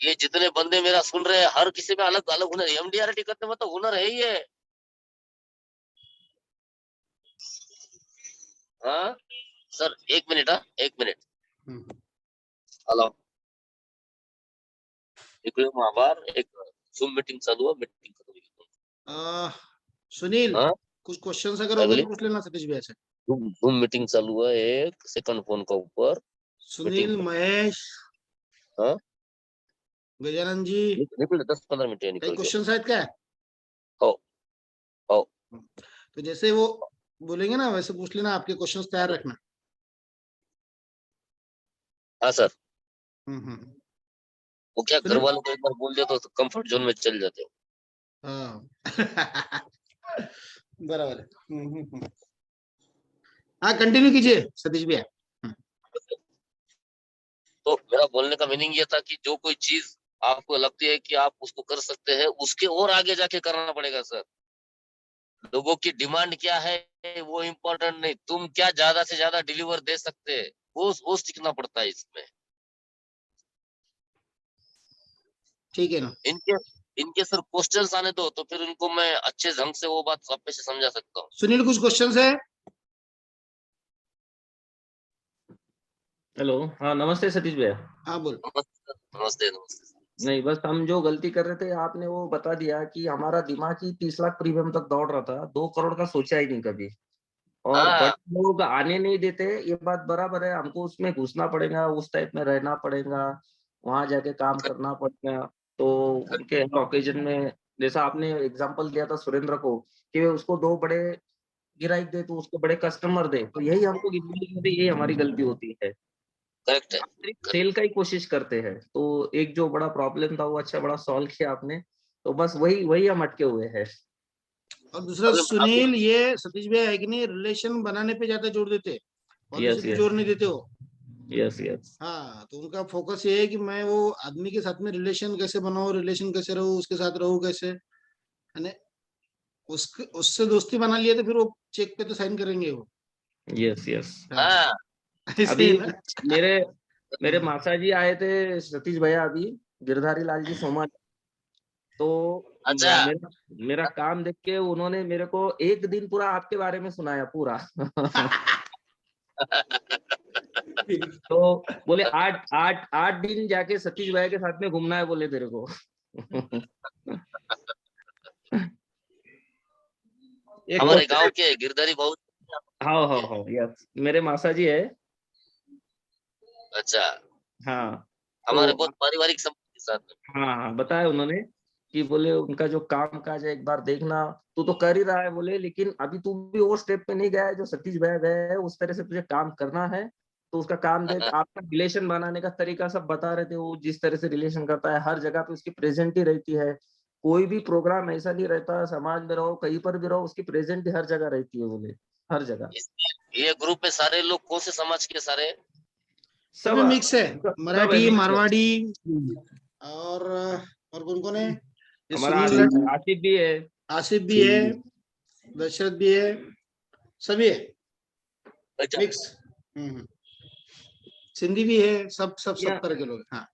ये जितने बंदे मेरा सुन रहे हैं, हर किसी में अलग अलग हुनर, एमडीआरटी करने में तो हुनर है ही है। हाँ सर, 1 मिनट, हाँ 1 मिनट। हेलो, इकडे आभार, एक झूम मीटिंग चालू है, मीटिंग करूंगी। सुनील, हाँ कुछ क्वेश्चंस अगर होंगे अगली तो पूछ लेना सतीश भैया से। झूम मीटिंग चालू है, एक सेकंड फोन का ऊपर सुनील, महेश, हाँ गजानन जी, निकल 10-15 मिनट कई निकल के। क्वेश्चन शायद क्या है? हो हो तो जैसे वो बोलेंगे ना वैसे पूछ लेना, आपके क्वेश्चंस तैयार रखना। हाँ सर, हम्म। वो क्या घर सुनील, वालों को एक बार बोल दिया तो कंफर्ट जोन में चल जाते हो। हाँ बराबर है। हाँ, कंटिन्यू कीजिए सतीश भैया। तो मेरा बोलने का मीनिंग ये था कि जो कोई चीज आपको लगती है कि आप उसको कर सकते हैं, उसके और आगे जाके करना पड़ेगा सर। लोगों की डिमांड क्या है वो इम्पोर्टेंट नहीं, तुम क्या ज्यादा से ज्यादा डिलीवर दे सकते हैं, वो सीखना पड़ता है इसमें। ठीक है ना। इनके इनके सर क्वेश्चंस आने दो, तो फिर उनको मैं अच्छे ढंग से वो बात आप पे से समझा सकता हूँ। सुनील, कुछ क्वेश्चंस है? हेलो, हाँ नमस्ते सतीश भैया। हाँ बोल। नमस्ते नमस्ते नमस्ते। नहीं, बस हम जो गलती कर रहे थे आपने वो बता दिया कि हमारा दिमाग ही 30 लाख प्रीमियम तक दौड़ रहा था, 2 करोड़ का सोचा ही नहीं कभी। और हाँ बट लोग आने नहीं देते, ये बात बराबर है। हमको उसमें घुसना पड़ेगा, उस टाइप में रहना पड़ेगा, वहां जाके काम करना पड़ेगा। तो उनके ओकेजन में, जैसा आपने एग्जांपल दिया था सुरेंद्र को, कि वे उसको 2 बड़े गिराइक दे तो उसको बड़े कस्टमर दे, तो यही हमको गिराइक में भी यही हमारी गलती होती है। करेक्ट है। हम सिर्फ सेल का ही कोशिश करते हैं, तो एक जो बड़ा प्रॉब्लम था वो अच्छा बड़ा सॉल्व किया आपने। तो बस वही वही हम अटके हुए हैं। और दूसरा अभी सुनील, ये सतीश भैया है कि नहीं, रिलेशन बनाने पे ज्यादा जोर देते, पॉलिसी यस पे यस जोर नहीं देते हो। यस यस हाँ, तो उनका फोकस ये है कि मैं वो आदमी के साथ में रिलेशन कैसे बनाऊं, रिलेशन कैसे रहूं, उसके साथ रहूं कैसे, है ना? उसके उससे दोस्ती बना लिया तो फिर वो चेक पे तो साइन करेंगे वो। Yes yes. हाँ हाँ ऐसे अभी ही ना। मेरे मेरे हम्म। मासा जी आए थे सतीश भैया, अभी गिरधारी लाल जी सोमा। तो अच्छा। मेरा मेरा काम देख के उन्होंने मेरे को एक दिन पूरा आपके बारे में सुनाया पूरा। तो बोले 8 दिन जाके सतीश भैया के साथ में घूमना है, बोले तेरे को। एक हमारे क्वेश्चन गांव है। के गिरधारी बहुत। हाँ यस, मेरे मासा जी है। अच्छा, हाँ। तो हमारे बहुत पारिवारिक संबंध के साथ में। हाँ, बताया उन्होंने कि बोले उनका जो काम काज है एक बार देखना। तू तो कर ही रहा है बोले, लेकिन अभी तू भी वो स्टेप पे नहीं गया है जो सतीश भैया गए है, उस तरह से तुझे काम करना है। तो उसका काम देख, हाँ, आपका रिलेशन बनाने का तरीका सब बता रहे थे, वो जिस तरह से रिलेशन करता है हर जगह पे उसकी प्रेजेंट ही रहती है। कोई भी प्रोग्राम ऐसा नहीं रहता, समाज में रहो कहीं पर भी रहो, उसकी प्रेजेंट ही हर जगह रहती है बोले, हर जगह। ये ग्रुप में सारे लोग कौन से समाज के सारे? सब सभी मिक्स है, सब है, मराठी, मिक्स है। मारवाड़ी, और कौन कौन है? ये हमारा सुनील, आसिफ भी है। आसिफ भी है, दशरथ भी है, सभी है, अच्छा मिक्स। सिंधी भी है, सब सब सब या तरह के लोग हैं। हाँ।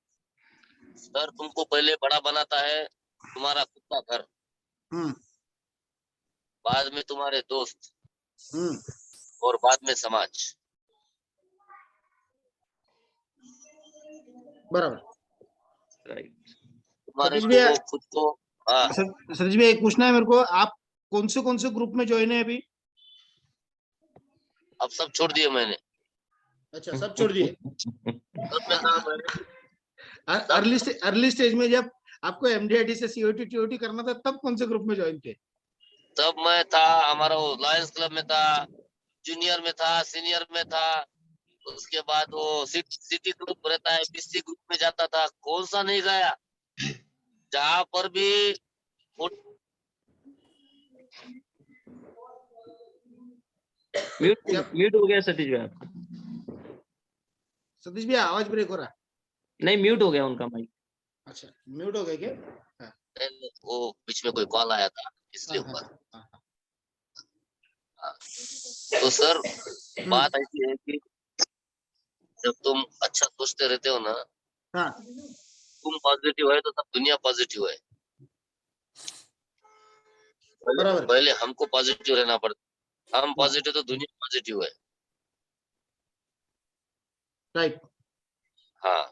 सर, तुमको पहले बड़ा बनाता है तुम्हारा खुद का घर, हम्म। बाद में तुम्हारे दोस्त, हम्म। और बाद में समाज। बराबर। राइट। तुम्हारे सतीश भैया, को खुद को। हाँ, सतीश भैया एक पूछना है मेरे को, आप कौन से ग्रुप में ज्वाइन है अभी? अब सब छोड़ दिए मैंने। अच्छा, सब छोड़ दिए। सब में था मैंने। सब अर्ली स्टेज में जब आपको एमडीआईटी से सीओटी टीओटी करना था, तब कौन से ग्रुप में ज्वाइन थे? सब मैं था, हमारा वो लायंस क्लब में था, जूनियर में था, सीनियर में था। उसके बाद वो सिटी ग्रुप रहता है, बीसी ग्रुप में जाता था, कौन सा नहीं गया जहां पर भी। म्यूट क्या म्यूट हो गया सतीश भाई आपका। सतीश भैया, आवाज ब्रेक हो रहा है। नहीं, म्यूट हो गया उनका माइक। अच्छा, म्यूट हो गया क्या? हाँ वो बीच में कोई कॉल आया था, इसलिए हाँ हाँ हुआ। हाँ। तो सर बात ऐसी है कि जब तुम अच्छा सोचते रहते हो ना, हाँ तुम पॉजिटिव है तो सब दुनिया पॉजिटिव है। बराबर। पहले हमको पॉजिटिव रहना पड़ता, हम हाँ पॉजिटिव तो दुनिया पॉजिटिव है। राइट। हाँ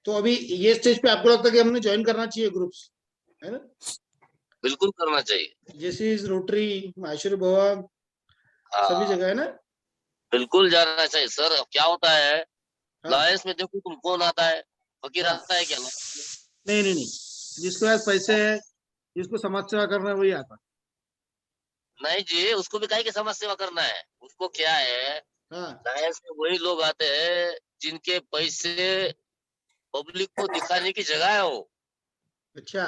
तो अभी ये स्टेज पे आपको लगता है कि हमने ज्वाइन करना चाहिए ग्रुप्स, है ना? बिल्कुल करना चाहिए। जैसे इस रोटरी, माहेश्वरी भवन, सभी हाँ जगह है ना? बिल्कुल जाना चाहिए सर। अब क्या होता है, हाँ लायंस में देखो तुम कौन आता है, फकीर हाँ। आता है क्या? नहीं नहीं नहीं, जिसके पास पैसे है, जिसको समाज सेवा करना है, वही आता। नहीं जी, उसको भी काहे की समाज सेवा करना है, उसको क्या है, हाँ लायंस में वही लोग आते हैं जिनके पैसे पब्लिक को दिखाने की जगह है वो। अच्छा।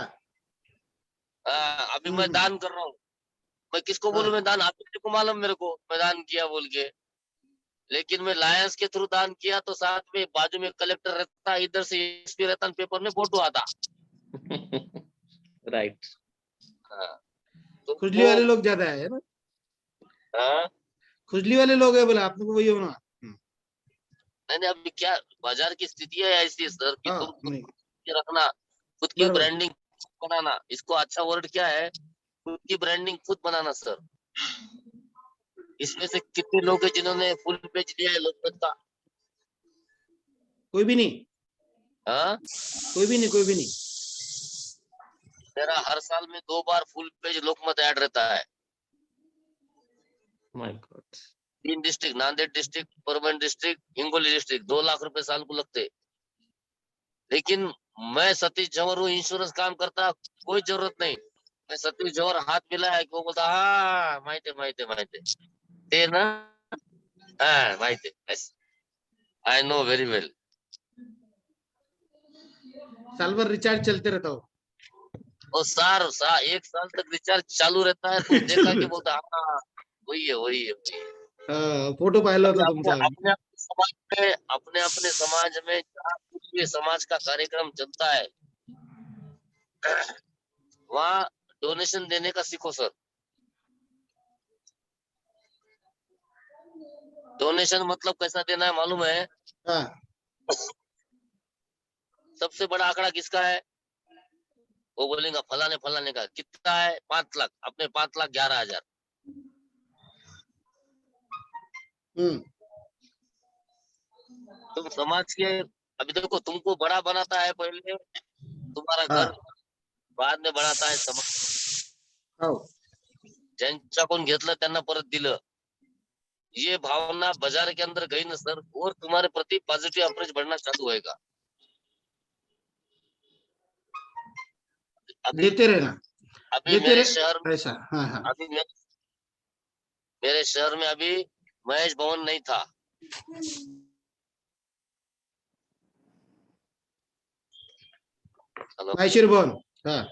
हाँ, अभी मैं दान कर रहा हूँ, मैं किसको हाँ बोलूं मैं दान, आप को मालूम मेरे को मैं दान किया बोल के। लेकिन मैं लायंस के थ्रू दान किया तो साथ में बाजू में कलेक्टर रहता, इधर से एसपी रहता, पेपर में फोटो आता। राइट। हाँ, तो खुजली वो वाले लोग ज्यादा है ना? हाँ, खुजली वाले लोग है बोले, आप लोग को वही होना। नहीं अभी क्या बाजार की स्थिति है ऐसी है सर कि तुम हाँ खुद नहीं, के रखना, खुद की बराबर। ब्रांडिंग बनाना, इसको अच्छा वर्ड क्या है, खुद की ब्रांडिंग खुद बनाना सर। इसमें से कितने लोग हैं जिन्होंने फुल पेज लिया है लोकमत का? कोई भी नहीं, हाँ, कोई भी नहीं, कोई भी नहीं। मेरा हर साल में 2 बार फुल पेज लोकमत ऐड रहता है। My God. 3 district, Nanded district, Parbhani district, Hingoli district, 2 lakh रुपए साल को लगते। लेकिन मैं सतीश जवर हूँ, इंश्योरेंस काम करता, कोई जरूरत नहीं। मैं सतीश जवर हाथ मिलाया कि वो बोलता हाँ माहिती आहे ते ना, हाँ माहिती आहे, आई नो वेरी वेल। साल भर रिचार्ज चलते रहता हो। और एक साल तक रिचार्ज चालू रहता है, तुम देखा कि बोलता हाँ वही है वही है वही है। फोटो पाहिला अभी होता अपने तुमचा आम्ही. अपने समाज में जहाँ कुछ भी समाज का कार्यक्रम चलता है वहाँ डोनेशन देने का सीखो सर। डोनेशन मतलब कैसा देना है मालूम है? हाँ सबसे बड़ा आंकड़ा किसका है? वो बोलेगा फलाने का। कितना है? 5 लाख। अपने 5,11,000। तुम समाज के, अभी देखो तुमको बड़ा बनाता है पहले तुम्हारा हाँ घर, बाद में बनाता है समाज। हो. ज्यांच्याकडून घेतलं त्यांना परत दिलं, ये भावना बाजार के अंदर गई ना सर, और तुम्हारे प्रति पॉजिटिव अप्रोच बढ़ना चालू होएगा। अभी देते रहना, अभी देते मेरे रहे शहर में ऐसा. हाँ हाँ. अभी मेरे शहर में अभी महेश भवन नहीं था। हेलो, माहेश्वरी भवन. हाँ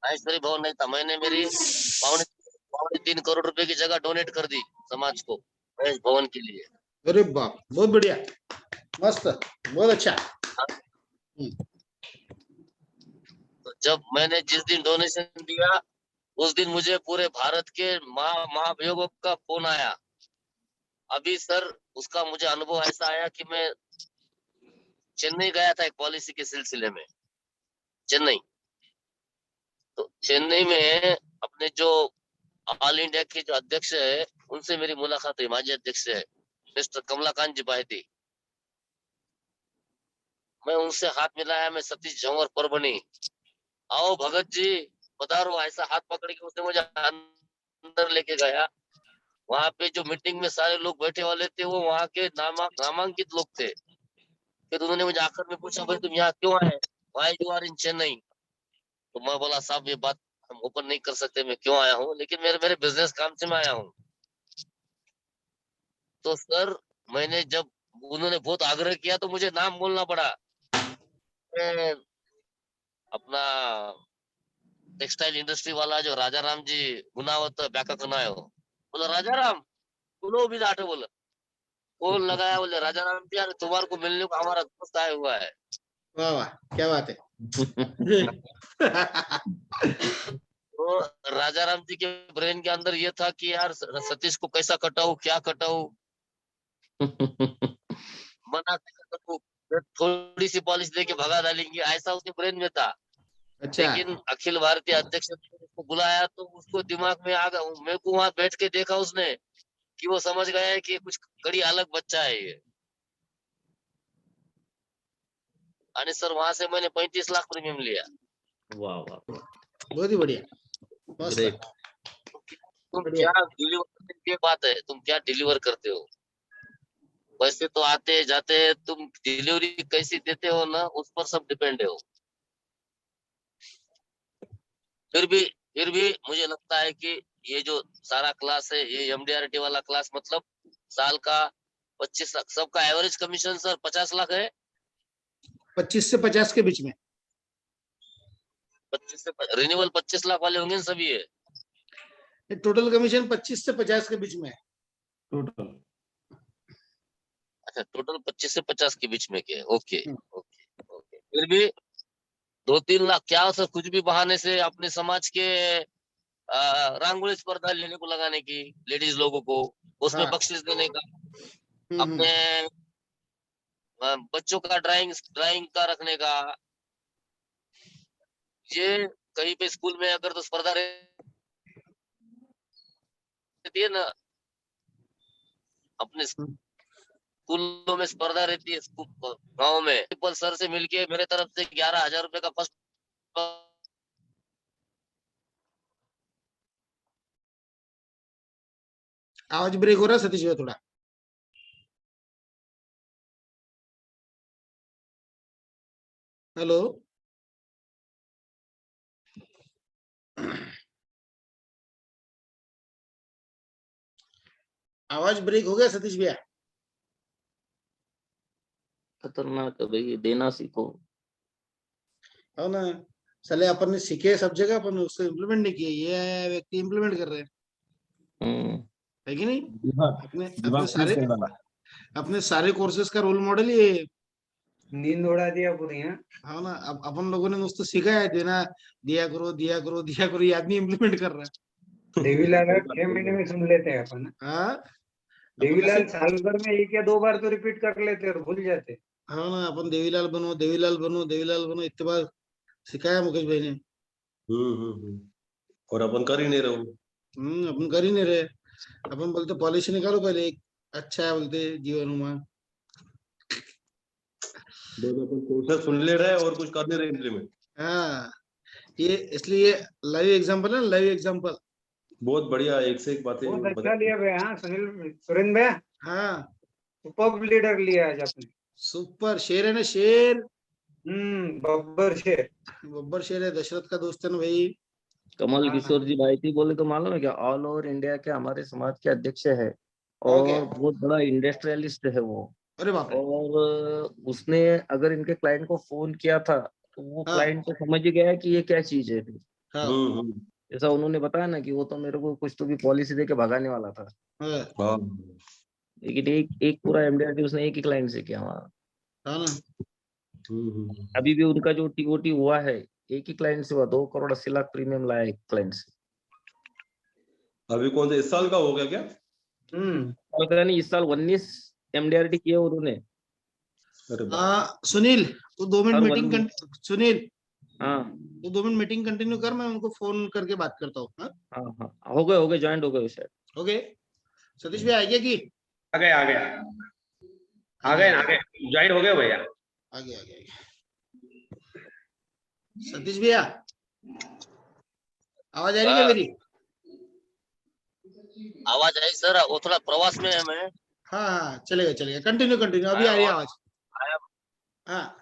महेश्वरी भवन नहीं था। मैंने मेरी पौने 3 करोड़ रुपए की जगह डोनेट कर दी समाज को महेश भवन के लिए। अरे बाप, बहुत बढ़िया, मस्त, बहुत अच्छा. तो जब मैंने जिस दिन डोनेशन दिया उस दिन मुझे पूरे भारत के महाभियोगों का फोन आया। अभी सर उसका मुझे अनुभव ऐसा आया कि मैं चेन्नई गया था एक पॉलिसी के सिलसिले में। चेन्नई, तो चेन्नई में अपने जो ऑल इंडिया के जो अध्यक्ष है उनसे मेरी मुलाकात हुई। माजी अध्यक्ष है मिस्टर कमलाकांत जी बाहेती। मैं उनसे हाथ मिलाया। मैं सतीश जंवर परभणी, आओ भगत जी पधारो, ऐसा हाथ पकड़ के उसने मुझे अंदर लेके गया। वहां पे जो मीटिंग में सारे लोग बैठे वाले थे वो वहां के नामांकित लोग थे। फिर उन्होंने मुझे आखिर में पूछा भाई तुम यहाँ क्यों आए, why you are in Chennai? तो मैं बोला साहब ये बात हम ओपन नहीं कर सकते मैं क्यों आया हूँ, लेकिन मेरे मेरे बिजनेस काम से मैं आया हूँ। तो सर मैंने जब उन्होंने बहुत आग्रह किया तो मुझे नाम बोलना पड़ा। मैं अपना टेक्सटाइल इंडस्ट्री वाला जो राजा राम जी गुनावत बैका कनायो, बोला राजा राम बोलो भी आठे बोला, फोन लगाया, बोले राजा राम जी यार तुम्हारे को मिलने को हमारा दोस्त आया हुआ है। वाह वाह, क्या बात है. तो राजा राम जी के ब्रेन के अंदर ये था कि यार सतीश को कैसा कटाऊं, क्या कटाऊं, मना तो थोड़ी सी पॉलिश देके भगा डालेंगे, ऐसा उसके ब्रेन में था। अच्छा लेकिन अखिल भारतीय अध्यक्ष ने उसको बुलाया तो उसको दिमाग में आ गया, मेरे को वहां बैठ के देखा उसने कि वो समझ गया है कि ये कुछ कड़ी अलग बच्चा है ये। आणि सर वहां से मैंने 35 लाख प्रीमियम लिया। वाह वाह, बहुत ही बढ़िया मस्त ग्रेट। तुम बढ़िया क्या डिलीवर करते, ये बात है, तुम क्या डिलीवर करते हो। पैसे तो आते जाते हैं, तुम डिलीवरी कैसी देते हो ना, उस पर सब डिपेंड है वो। फिर भी मुझे लगता है कि ये जो सारा क्लास है, ये एमडीआरटी वाला क्लास, मतलब साल का 25 लाख, सबका एवरेज कमीशन सर 50 लाख है। 25 से 50 के बीच में 25 से रिन्यूअल 25 लाख वाले होंगे ना सभी ये। टोटल कमीशन 25 से 50 के बीच में है। टोटल अच्छा, टोटल 25 से 50 के बीच में के, ओके हम्म। Okay okay. फिर भी 2-3 लाख क्या सर, कुछ भी बहाने से अपने समाज के रंगोली स्पर्धा लेने को लगाने की, लेडीज लोगों को उसमें हाँ बख्शीश देने का, हम्म। अपने बच्चों का ड्राइंग का रखने का, ये कहीं पे स्कूल में अगर तो स्पर्धा रहती है ना, अपने हम्म। स्कूलों में स्पर्धा रहती है, गाँव में प्रिंसिपल सर से मिलके मेरे तरफ से 11,000 रुपए का फर्स्ट। आवाज ब्रेक हो रहा है सतीश भाई थोड़ा। हेलो आवाज ब्रेक हो गया सतीश भैया। खतरनाक है भाई, देना सीखो। हो ना, साले अपन ने सीखे सब जगह, अपन उसको इम्प्लीमेंट नहीं किए, ये व्यक्ति इम्प्लीमेंट कर रहे हैं, है कि नहीं। अपने दिमाग फ्रीज कर डाला। अपने सारे कोर्सेज का रोल मॉडल ये। नींद उड़ा दिया पूरी। हाँ ना, अब अपन लोगों ने उसको सीखा है, देना दिया करो दिया करो दिया करो, ये आदमी इम्प्लीमेंट कर रहा है। देवीलाल 6 महीने में सुन लेते हैं अपन। हाँ देवीलाल साल भर में 1 या 2 बार तो रिपीट कर लेते और भूल जाते। हाँ ना, अपन देवीलाल बनो देवीलाल बनो देवीलाल बनो, इतने बार सिखाया मुकेश भाई ने। और अपन कर ही नहीं रहे। अपन कर ही नहीं रहे। अपन बोलते पॉलिसी निकालो पहले एक अच्छा है, बोलते जीवन में अपन कोर्सेस सुन ले रहे और कुछ कर नहीं रहे इम्प्लीमेंट। हाँ, ये इसलिए लाइव एग्जांपल है, लाइव एग्जांपल। बहुत बढ़िया, एक से एक बातें बहुत अच्छा बता। लिया भैया। हाँ सुनील सुरेंद्र भैया, हाँ सुपर लीडर लिया आज आपने। सुपर शेर है ना, शेर बब्बर शेर। बब्बर शेर है, दशरथ का दोस्त है ना भाई। कमल हाँ। किशोर जी भाई थी बोले तो मालूम है क्या, ऑल ओवर इंडिया के हमारे समाज के अध्यक्ष है और ओके। बहुत बड़ा इंडस्ट्रियलिस्ट है वो। अरे बाप रे। और उसने अगर इनके क्लाइंट को फोन किया था तो वो हाँ क्लाइंट तो समझ ही गया कि ये क्या चीज है। हाँ जैसा उन्होंने बताया ना कि वो तो मेरे को कुछ तो भी पॉलिसी दे के भगाने वाला था, हाँ हाँ लेकिन एक पूरा एमडीआरटी उसने एक ही क्लाइंट से किया हमारा। हाँ ना। अभी भी उनका जो टीओटी हुआ है एक ही क्लाइंट से हुआ, 2,80,00,000 प्रीमियम लाया एक क्लाइंट से। अभी कौन सा इस साल का हो गया क्या? पता नहीं, इस साल 19 एमडीआरटी किए उन्होंने। अरे बाप। सुनील तू 2 मिनट हर मीटिंग सुनील हाँ तू 2 मिनट मीटिंग कंटिन्यू कर, मैं उनको फोन करके बात करता हूँ। हाँ हाँ हाँ, हो गए ज्वाइंट हो गए शायद। ओके। सतीश भाई आ गया कि आ गए ज्वाइन हो गए भैया। आ गया। सतीश भैया आवाज आ रही है मेरी? आवाज आई सर, वो थोड़ा प्रवास में है मैं। हाँ चलेगा कंटिन्यू अभी आ रही है आवाज। हाँ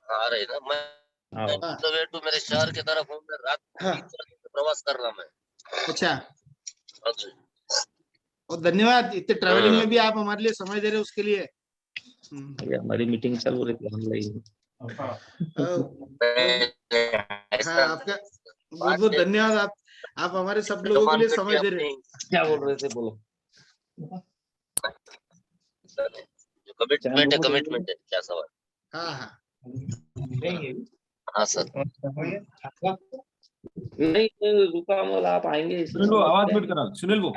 आ रही ना, मैं हाँ तो मेरे शहर की तरफ हूँ, मैं रात हाँ। प्रवास कर रहा मैं। अच्छा, और धन्यवाद इतने ट्रैवलिंग में भी आप हमारे लिए समय दे रहे हो उसके लिए। ये हमारी मीटिंग चल रही थी ऑनलाइन। हाँ आपका बहुत बहुत धन्यवाद। आप हमारे सब लोगों के लिए समय दे रहे हैं। क्या बोल रहे थे, बोलो। कमिटमेंट है क्या सवाल? हाँ हाँ हाँ सर। नहीं रुका मल, आप आएंगे इसी सुनील वो समय आवाज पे। म्यूट करा, सुनील वो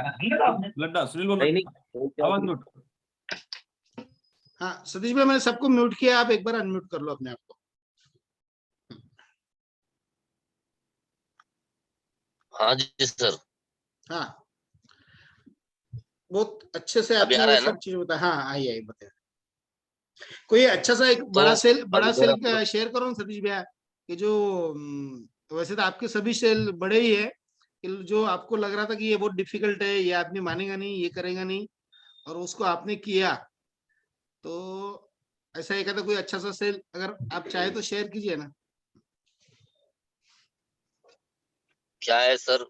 लड्डा, सुनील वो नहीं नहीं वो क्या आवाज म्यूट। हाँ सतीश भाई, मैंने सबको म्यूट किया, आप एक बार अनम्यूट कर लो अपने आप को। हाँ जी सर। हाँ, बहुत अच्छे से अभी आपने आ रहा वो है ना? सब चीज बताया। हाँ आई आई बताया। कोई अच्छा सा एक तो बड़ा अभी सेल मेरा शेयर करो ना सतीश भैया, कि जो वैसे तो आपके सभी सेल बड़े ही है, कि जो आपको लग रहा था कि ये बहुत डिफिकल्ट है, ये आदमी मानेगा नहीं, ये करेगा नहीं, और उसको आपने किया, तो ऐसा एक आधा कोई अच्छा सा सेल अगर आप चाहे तो शेयर कीजिए ना। क्या है सर,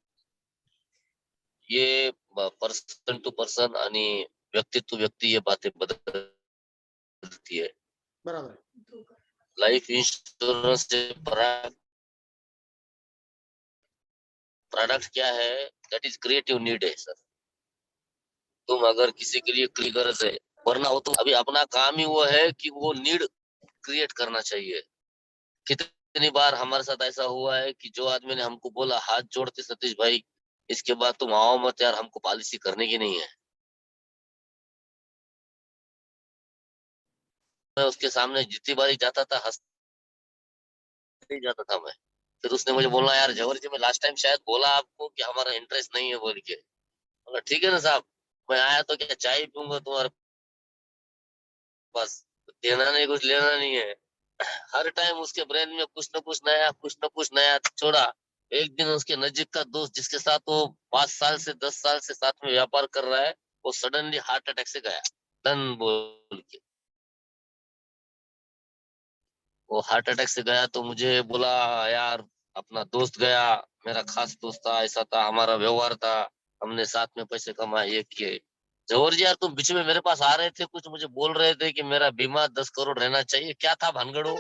ये पर्सन टू पर्सन आणि व्यक्ति टू व्यक्ति ये बातें बदलती है। बराबर। लाइफ इंश्योरेंस से प्रोडक्ट क्या है, दैट इज क्रिएटिव नीड है सर। तुम अगर किसी के लिए गरज है, वरना वो तो अभी अपना काम ही वो है कि वो नीड क्रिएट करना चाहिए। कितनी बार हमारे साथ ऐसा हुआ है कि जो आदमी ने हमको बोला हाथ जोड़ते सतीश भाई इसके बाद तुम आओ मत यार, हमको पॉलिसी करने की नहीं है, मैं उसके सामने जितनी बारी जाता था हंसते ही जाता था मैं। फिर उसने मुझे बोला यार जवर जी, मैं लास्ट टाइम शायद बोला आपको कि हमारा इंटरेस्ट नहीं है बोल के। बोला ठीक है ना साहब, मैं आया तो क्या चाय ही पीऊंगा तुम्हारे पास, देना नहीं कुछ लेना नहीं है। हर टाइम उसके ब्रेन में कुछ न कुछ नया छोड़ा। एक दिन उसके नजीक का दोस्त जिसके साथ वो 5 साल से 10 साल से साथ में व्यापार कर रहा है, वो सडनली हार्ट अटैक से गया, डन बोल के। वो हार्ट अटैक से गया तो मुझे बोला यार अपना दोस्त गया, मेरा खास दोस्त था, ऐसा था हमारा व्यवहार था, हमने साथ में पैसे कमाए ये किए। जौहर जी यार तुम बीच में मेरे पास आ रहे थे, कुछ मुझे बोल रहे थे कि मेरा बीमा 10 करोड़ रहना चाहिए, क्या था भानगड़ो?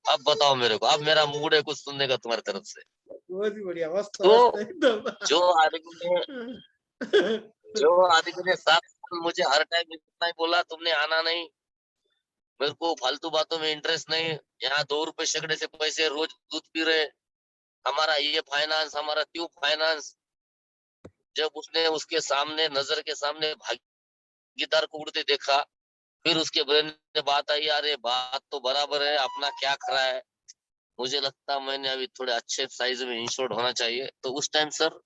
अब बताओ मेरे को, अब मेरा मूड है कुछ सुनने का तुम्हारी तरफ से। बहुत ही बढ़िया, मस्त तो मस्त एकदम। जो आदमी ने जो आदमी ने 7 साल मुझे हर टाइम इतना ही बोला तुमने आना नहीं, मेरे को फालतू बातों में इंटरेस्ट नहीं, यहाँ 2 रुपए सगड़े से पैसे रोज दूध पी रहे, हमारा ये फाइनेंस हमारा त्यों फाइनेंस। जब उसने उसके सामने नजर के सामने भागीदार को उड़ते देखा, फिर उसके ब्रेन में बात आई यार ये बात तो बराबर है, अपना क्या खरा है, मुझे लगता मैंने अभी थोड़े अच्छे साइज में इंश्योर्ड होना चाहिए। तो उस टाइम सर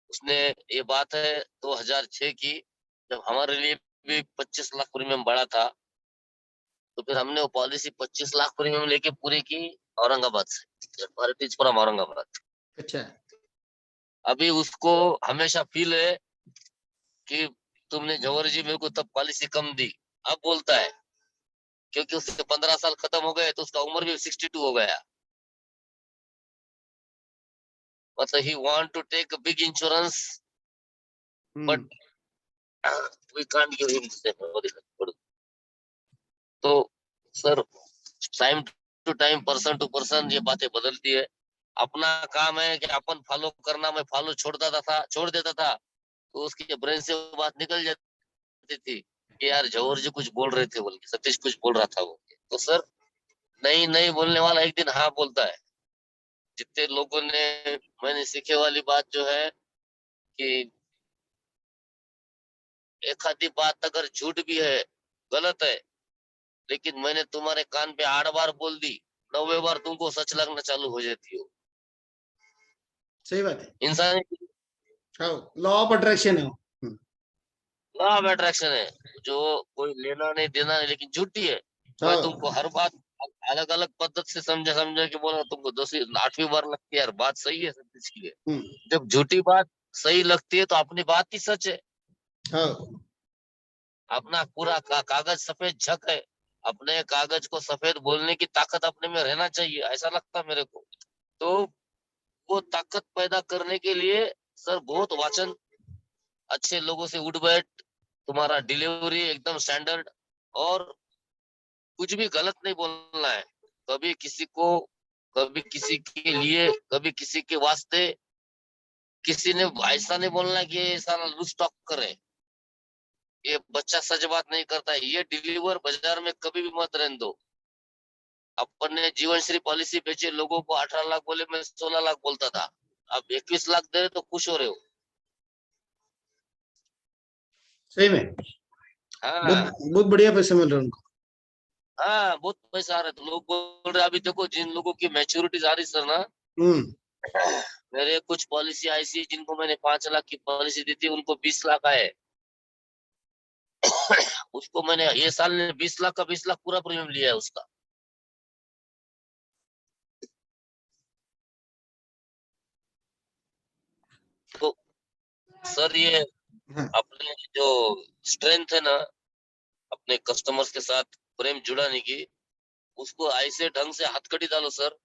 उसने, ये बात है 2006 की, जब हमारे लिए भी 25 लाख प्रीमियम बढ़ा था, तो फिर हमने वो पॉलिसी 25 लाख प्रीमियम लेके पूरी की औरंगाबाद से, भारतीजपुरम औरंगाबाद। अच्छा। अभी उसको हमेशा फील है कि तुमने जौहर जी मेरे को तब पॉलिसी कम दी। अब बोलता है क्योंकि उसके 15 साल खत्म हो गए तो उसका उम्र भी 62 हो गया, मतलब he want to take big insurance but we can't give him. तो sir time to time person to person ये बातें बदलती है। अपना काम है कि अपन फॉलो करना, मैं फॉलो छोड़ देता था तो उसके ब्रेन से वो बात निकल जाती थी कि यार जौहर जी कुछ बोल रहे थे बोल के, सतीश कुछ बोल रहा था बोल के। तो सर नहीं नहीं बोलने वाला एक दिन हाँ बोलता है। जितने लोगों ने, मैंने सीखे वाली बात जो है कि एक आधी बात अगर झूठ भी है, गलत है, लेकिन मैंने तुम्हारे कान पे 8 बार बोल दी, 9वें बार तुमको सच लगना चालू हो जाती हो। सही बात है। इंसान हाँ, लॉ ऑफ अट्रैक्शन है वो। लॉ ऑफ अट्रैक्शन है, जो कोई लेना नहीं देना नहीं, लेकिन झूठी है। मैं हाँ। तुमको हर बात अलग अलग पद्धति से समझा समझा के बोला, तुमको 10वीं 8वीं बार लगती है यार बात सही है सब चीज की है। हम्म, जब झूठी बात सही लगती है तो अपनी बात ही सच है, हाँ। अपना पूरा कागज सफेद झक है, अपने कागज को सफेद बोलने की ताकत अपने में रहना चाहिए, ऐसा लगता मेरे को। तो वो ताकत पैदा करने के लिए सर बहुत वाचन, अच्छे लोगों से उठ बैठ, तुम्हारा डिलीवरी एकदम स्टैंडर्ड, और कुछ भी गलत नहीं बोलना है कभी किसी को, कभी किसी के लिए, कभी किसी के वास्ते। किसी ने ऐसा नहीं बोलना कि ये साला लूज टॉक करे, ये बच्चा सच बात नहीं करता है, ये डिलीवर बाजार में कभी भी मत रहने दो। अपन ने जीवन श्री पॉलिसी बेचे, लोगों को 18 लाख बोले, मैं 16 लाख बोलता था। अब 21 लाख दे रहे तो खुश हो रहे हो। सही में हाँ बहुत बढ़िया पैसे मिल रहे हैं उनको। हाँ, बहुत पैसा आ रहा है। तो लोग बोल रहे, अभी देखो जिन लोगों की मैच्योरिटी आ रही सर ना, मेरे कुछ पॉलिसी ऐसी जिनको मैंने 5 लाख की पॉलिसी दी थी, उनको 20 लाख आए। उसको मैंने ये साल ने 20 लाख का 20 लाख पूरा प्रीमियम लिया है उसका। तो सर ये हाँ, अपने जो स्ट्रेंथ है ना, अपने कस्टमर्स के साथ प्रेम जुड़ाने की, उसको ऐसे ढंग से हथकड़ी डालो सर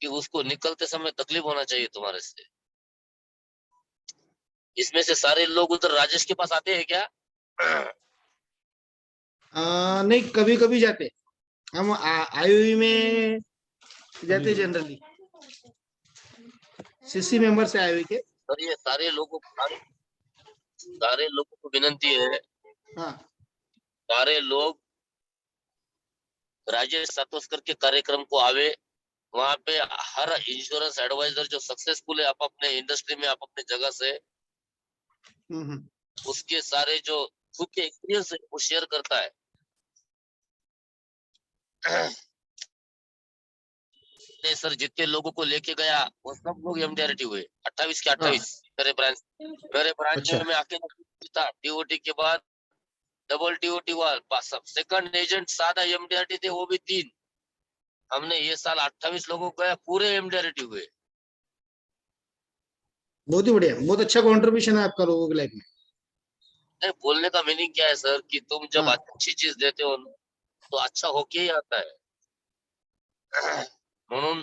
कि उसको निकलते समय तकलीफ होना चाहिए तुम्हारे से। इसमें से सारे लोग उधर राजेश के पास आते हैं क्या? नहीं, कभी कभी जाते हम आईओई में जाते जनरली, सीसी मेंबर से आईओई के। सर ये सारे लोगों को विनंती है, हाँ, सारे लोग राजेश सातोस्कर के कार्यक्रम को आवे। वहां पे हर इंश्योरेंस एडवाइजर जो सक्सेसफुल है आप अपने इंडस्ट्री में, आप अपने जगह से, उसके सारे जो खुद के एक्सपीरियंस है वो शेयर करता है। ने सर जितने लोगों को लेके गया वो सब लोग एमडीआरटी हुए, 28 के 28। मेरे ब्रांच अच्छा, में मैं अकेला था। टीओटी के बाद डबल टीओटी हुआ, सेकंड एजेंट सादा एमडीआरटी थे, वो भी 3। हमने ये साल 28 लोगों को पूरे एमडीआरटी हुए। बहुत ही बढ़िया, बहुत अच्छा कंट्रीब्यूशन है आपका लोगों की लाइफ में। नहीं, बोलने का मीनिंग क्या है सर कि तुम जब हाँ, अच्छी चीज देते हो ना, तो अच्छा होके ही आता है। म्हणून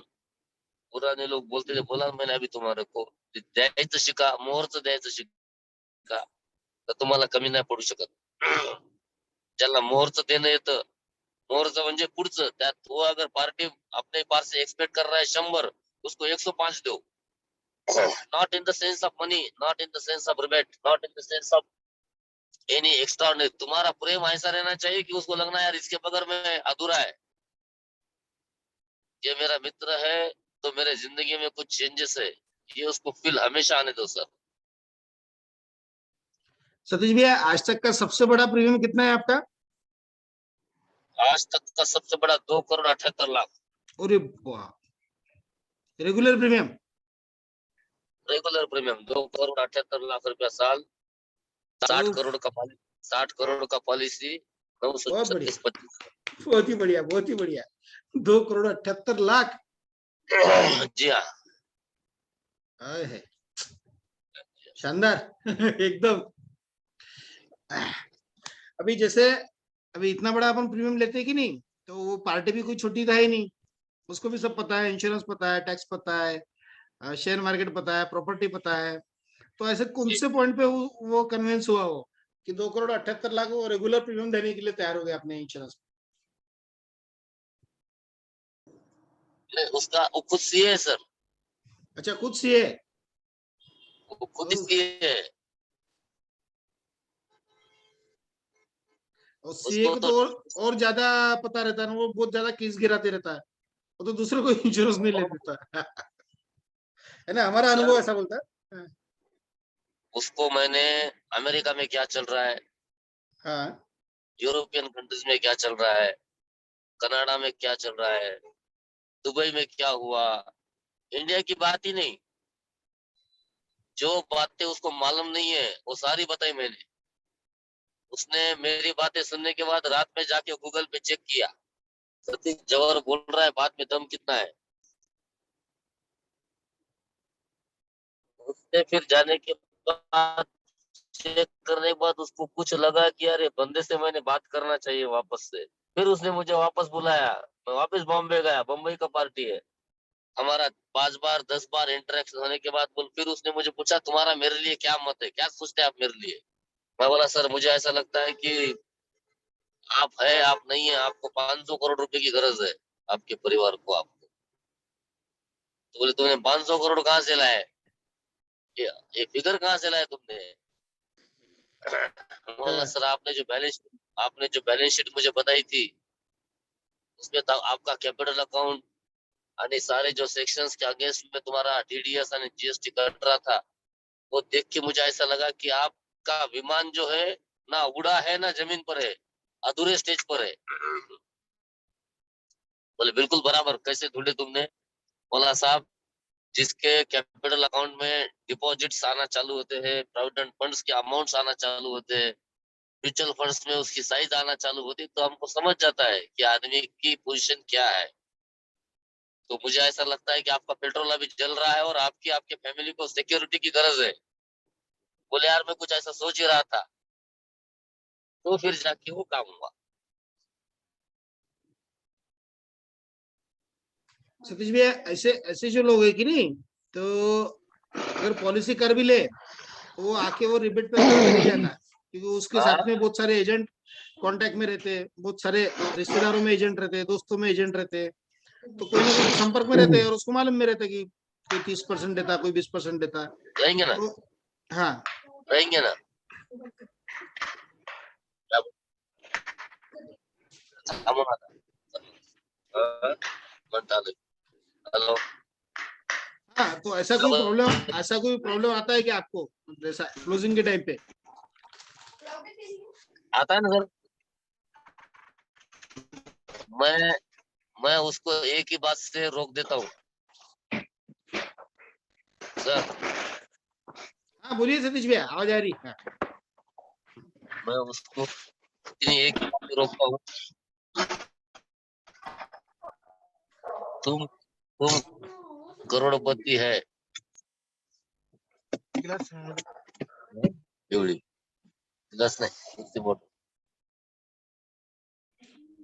पुराने लोग बोलते थे, बोला मैंने अभी तुम्हारे को, द्यायचं शिका, मोहरचं द्यायचं शिका, तर तुम्हाला कमी नाही पडू शकत। ज्याला मोहरचं देणं येतं, मोहरचं म्हणजे पुढचं, त्यात तो अगर पार्टी अपने पास से एक्सपेक्ट कर रहा है 100, उसको 105 दो। Not in the sense of money, not in the sense of rebate, not in the sense of any extra. तुम्हारा प्रेम ऐसा रहना चाहिए कि उसको लगना यार इसके बगैर में अधूरा है। ये मेरा मित्र है तो मेरे जिंदगी में कुछ चेंजेस है, ये उसको फील हमेशा आने दो सर। सतीश भैया, आज तक का सबसे बड़ा प्रीमियम कितना है आपका? आज तक का सबसे बड़ा 2,78,00,000 अरे वाह, रेगुलर प्रीमियम। रेगुलर प्रीमियम 2,78,00,000 रुपया साल, 60 उफ, करोड़ का 60 करोड़ का पॉलिसी, बहुत बढ़िया, 936-25। बहुत ही बढ़िया, बहुत ही बढ़िया। 2,78,00,000। जी हाँ, आए है, शानदार। एकदम। अभी जैसे अभी इतना बड़ा अपन प्रीमियम लेते हैं कि नहीं, तो वो पार्टी भी कोई छोटी था ही नहीं। उसको भी सब पता है, इंश्योरेंस पता है, टैक्स पता है, शेयर मार्केट पता है, प्रॉपर्टी पता है। तो ऐसे कौन जी। से पॉइंट पे वो कन्विंस हुआ हो कि 2,78,00,000 वो रेगुलर प्रीमियम देने के लिए तैयार हो गया अपने इंश्योरेंस? उसका वो खुद सीए है सर, अच्छा, खुद सीए? वो खुद ही सीए है। और सीए उसको को तो तो और ज्यादा पता रहता है ना, वो बहुत ज्यादा केस गिराते रहता है। वो तो दूसरे को इंश्योरेंस नहीं ले देता। है ना, हमारा सर अनुभव ऐसा बोलता है। उसको मैंने अमेरिका में क्या चल रहा है, हाँ, यूरोपियन कंट्रीज में क्या चल रहा है, कनाडा में क्या चल रहा है, दुबई में क्या हुआ, इंडिया की बात ही नहीं, जो बातें उसको मालूम नहीं है वो सारी बताई मैंने। उसने मेरी बातें सुनने के बाद रात में जाके गूगल पे चेक किया, सतीश जवाहर बोल रहा है, बात में दम कितना है। उसने फिर जाने के बाद, चेक करने के बाद उसको कुछ लगा कि अरे बंदे से मैंने बात करना चाहिए वापस से। फिर उसने मुझे वापस बुलाया, मैं वापस बॉम्बे गया, बम्बई का पार्टी है हमारा। 5 बार 10 बार इंटरेक्शन होने के बाद बोल, फिर उसने मुझे पूछा तुम्हारा मेरे लिए क्या मत है, क्या सोचते हैं आप मेरे लिए। मैं बोला सर मुझे ऐसा लगता है कि आप है, आप नहीं है, आपको 500 करोड़ रुपए की गरज है, आपके परिवार को। आपको तो बोले तुमने 500 करोड़ कहाँ से लाए, ये फिगर कहाँ से लाए तुमने। बोला हाँ, सर आपने जो बैलेंस शीट मुझे बताई थी, उसमें आपका कैपिटल अकाउंट आणि सारे जो सेक्शंस के अगेंस्ट में तुम्हारा TDS और GST कट रहा था, वो देख के मुझे ऐसा लगा कि आपका विमान जो है ना उड़ा है ना जमीन पर है, अधूरे स्टेज पर है। बोले बिल्कुल बराबर, कैसे ढूंढे तुमने? बोला साहब, जिसके कैपिटल अकाउंट में डिपॉजिट्स आना चालू होते हैं, प्रोविडेंट फंड्स के अमाउंट्स आना चालू होते हैं, म्यूचुअल फंड्स में उसकी साइज आना चालू होती, तो हमको समझ जाता है कि आदमी की पोजीशन क्या है। तो मुझे ऐसा लगता है कि आपका पेट्रोल अभी जल रहा है और आपकी आपके फैमिली को सिक्योरिटी की गरज है। बोले यार मैं कुछ ऐसा सोच ही रहा था, तो फिर जाके वो काम हुआ। सतीश भैया, ऐसे ऐसे जो लोग है कि नहीं, तो अगर पॉलिसी कर भी ले तो वो आके वो रिबेट पे करके नहीं जाता है, क्योंकि उसके साथ में बहुत सारे एजेंट कांटेक्ट में रहते हैं, बहुत सारे रिश्तेदारों में एजेंट रहते हैं, दोस्तों में एजेंट रहते हैं, तो कोई ना कोई तो संपर्क में रहते हैं और उसको मालूम में रहता है कि कोई 30% देता, कोई 20% देता है। रहेंगे ना, तो हाँ, रहेंगे ना। हेलो, हाँ, तो ऐसा कोई प्रॉब्लम आता है कि आपको, जैसा क्लोजिंग के टाइम पे? आता है ना सर। मैं उसको एक ही बात से रोक देता हूँ सर। हाँ बोलिए सतीश भैया, आवाज आ रही है। मैं उसको इतनी एक ही बात से रोकता हूँ, तुम करोड़पति है, एवढी गिलास नाही, नुसती बॉटल।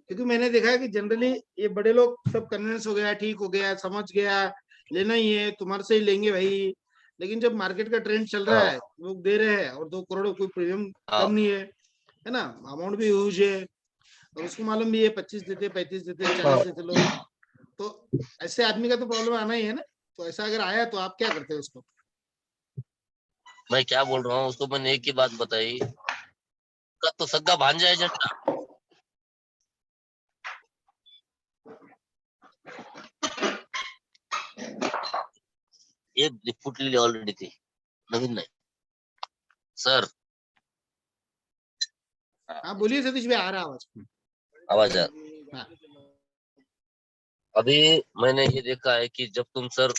क्योंकि मैंने देखा है कि जनरली ये बड़े लोग सब कन्विंस हो गया, ठीक हो गया, समझ गया, लेना ही है, तुम्हारे से ही लेंगे भाई। लेकिन जब मार्केट का ट्रेंड चल रहा है, लोग दे रहे हैं और 2 करोड़ कोई प्रीमियम कम नहीं है ना, अमाउंट भी ह्यूज है, और उसको मालूम भी है 25 देते, 35 देते, 40 देते लोग, तो ऐसे आदमी का तो प्रॉब्लम आना ही है ना। तो ऐसा अगर आया तो आप क्या करते हैं उसको? मैं क्या बोल रहा हूँ उसको, मैंने एक ही बात बताई, का तो सग्गा भांजा एजेंट था। एक फुटलेली ऑलरेडी ती, नवीन नाही सर। हाँ बोलिए सतीश भाई, आ रहा आवाज। आवाज आ। हाँ, अभी मैंने ये देखा है कि जब तुम सर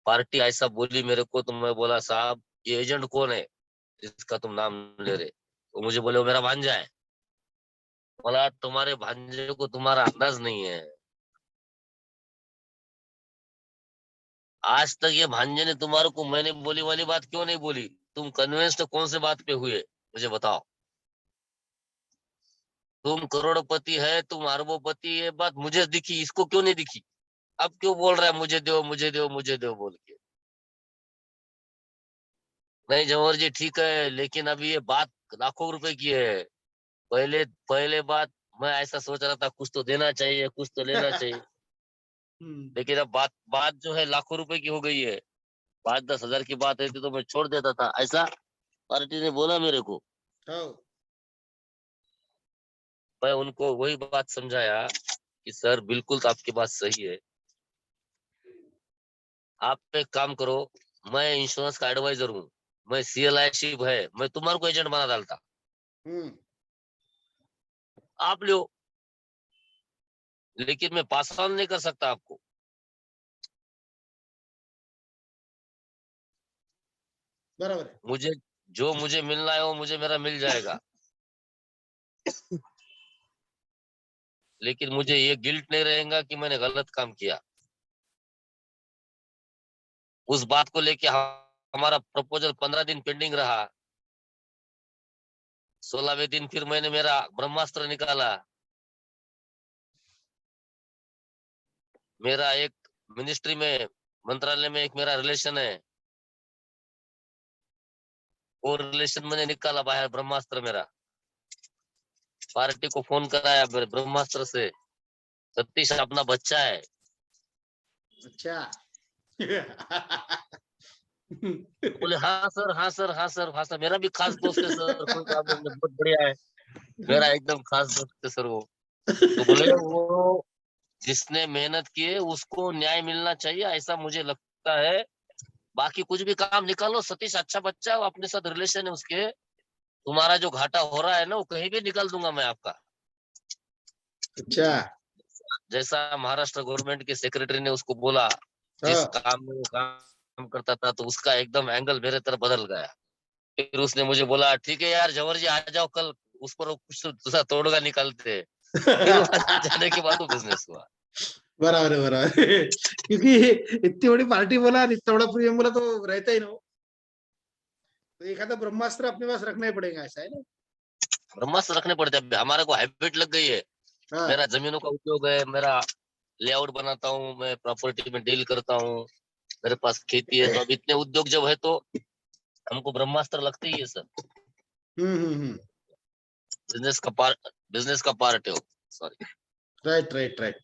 पार्टी ऐसा बोली मेरे को, तो मैं बोला साहब ये एजेंट कौन है जिसका तुम नाम ले रहे? तो मुझे बोले वो मेरा भांजा है। बोला तुम्हारे भांजे को तुम्हारा अंदाज नहीं है, आज तक ये भांजे ने तुम्हारे को मैंने बोली वाली बात क्यों नहीं बोली? तुम कन्विंस्ड कौन से बात पे हुए मुझे बताओ? तुम करोड़पति है, तुम अरबोपति, ये बात मुझे दिखी, इसको क्यों नहीं दिखी? अब क्यों बोल रहा है मुझे दो मुझे दो मुझे दो बोल के? नहीं जवाहर जी ठीक है, लेकिन अभी ये बात लाखों रुपए की है। पहले पहले बात मैं ऐसा सोच रहा था कुछ तो देना चाहिए, कुछ तो लेना चाहिए, लेकिन अब बात बात जो है लाखों रुपए की हो गई है। 5-10 हजार की बात रहती तो मैं छोड़ देता था, ऐसा पार्टी ने बोला मेरे को। हाँ, मैं उनको वही बात समझाया कि सर बिल्कुल तो आपकी बात सही है, आप एक काम करो, मैं इंश्योरेंस का एडवाइजर हूँ, मैं CLI है, मैं तुम्हारे को एजेंट बना डालता, आप लो, लेकिन मैं पास ऑन नहीं कर सकता आपको। बराबर है। मुझे मिलना है वो मुझे मेरा मिल जाएगा, लेकिन मुझे ये गिल्ट नहीं रहेगा कि मैंने गलत काम किया। उस बात को लेके हमारा प्रपोजल 15 दिन पेंडिंग रहा। 16वें दिन फिर मैंने मेरा ब्रह्मास्त्र निकाला। मेरा एक मिनिस्ट्री में, मंत्रालय में एक मेरा रिलेशन है, वो रिलेशन मैंने निकाला बाहर, ब्रह्मास्त्र मेरा। पार्टी को फोन कराया मेरे ब्रह्मास्त्र से, सतीश अपना बच्चा है। अच्छा। बोले हाँ सर हाँ सर हाँ सर हाँ सर, मेरा भी खास दोस्त है सर, कोई प्रॉब्लम नहीं, बहुत बढ़िया है, मेरा एकदम खास दोस्त है सर वो। तो बोले वो जिसने मेहनत की है उसको न्याय मिलना चाहिए, ऐसा मुझे लगता है। बाकी कुछ भी काम निकालो, सतीश अच्छा बच्चा, वो अपने साथ रिलेशन है उसके, तुम्हारा जो घाटा हो रहा है ना वो कहीं भी निकाल दूंगा मैं आपका। अच्छा। जैसा महाराष्ट्र गवर्नमेंट के सेक्रेटरी ने उसको बोला, जिस हाँ, काम में वो काम करता था, तो उसका एकदम एंगल मेरे तरफ बदल गया। फिर उसने मुझे बोला ठीक है यार जवर जी आ जाओ कल, उस पर कुछ दूसरा तोड़गा निकालते हैं। फिर वहां जाने के बाद वो बिजनेस हुआ। बराबर है, बराबर है। क्योंकि इतनी बड़ी पार्टी बोला और इतना बड़ा प्रीमियम बोला तो रहता ही ना वो। तो एक आधा ब्रह्मास्त्र अपने पास रखना ही पड़ेगा, ऐसा है ना। ब्रह्मास्त्र रखने पड़ते हैं, हमारे को हैबिट लग गई है। हाँ, मेरा जमीनों का उपयोग है, मेरा लेआउट बनाता हूँ, मैं प्रॉपर्टी में डील करता हूँ, मेरे पास खेती है, तो अब इतने उद्योग जब है तो हमको ब्रह्मास्त्र लगते ही है सर। हम्म। बिजनेस का पार्ट है वो। सॉरी। राइट राइट राइट, तो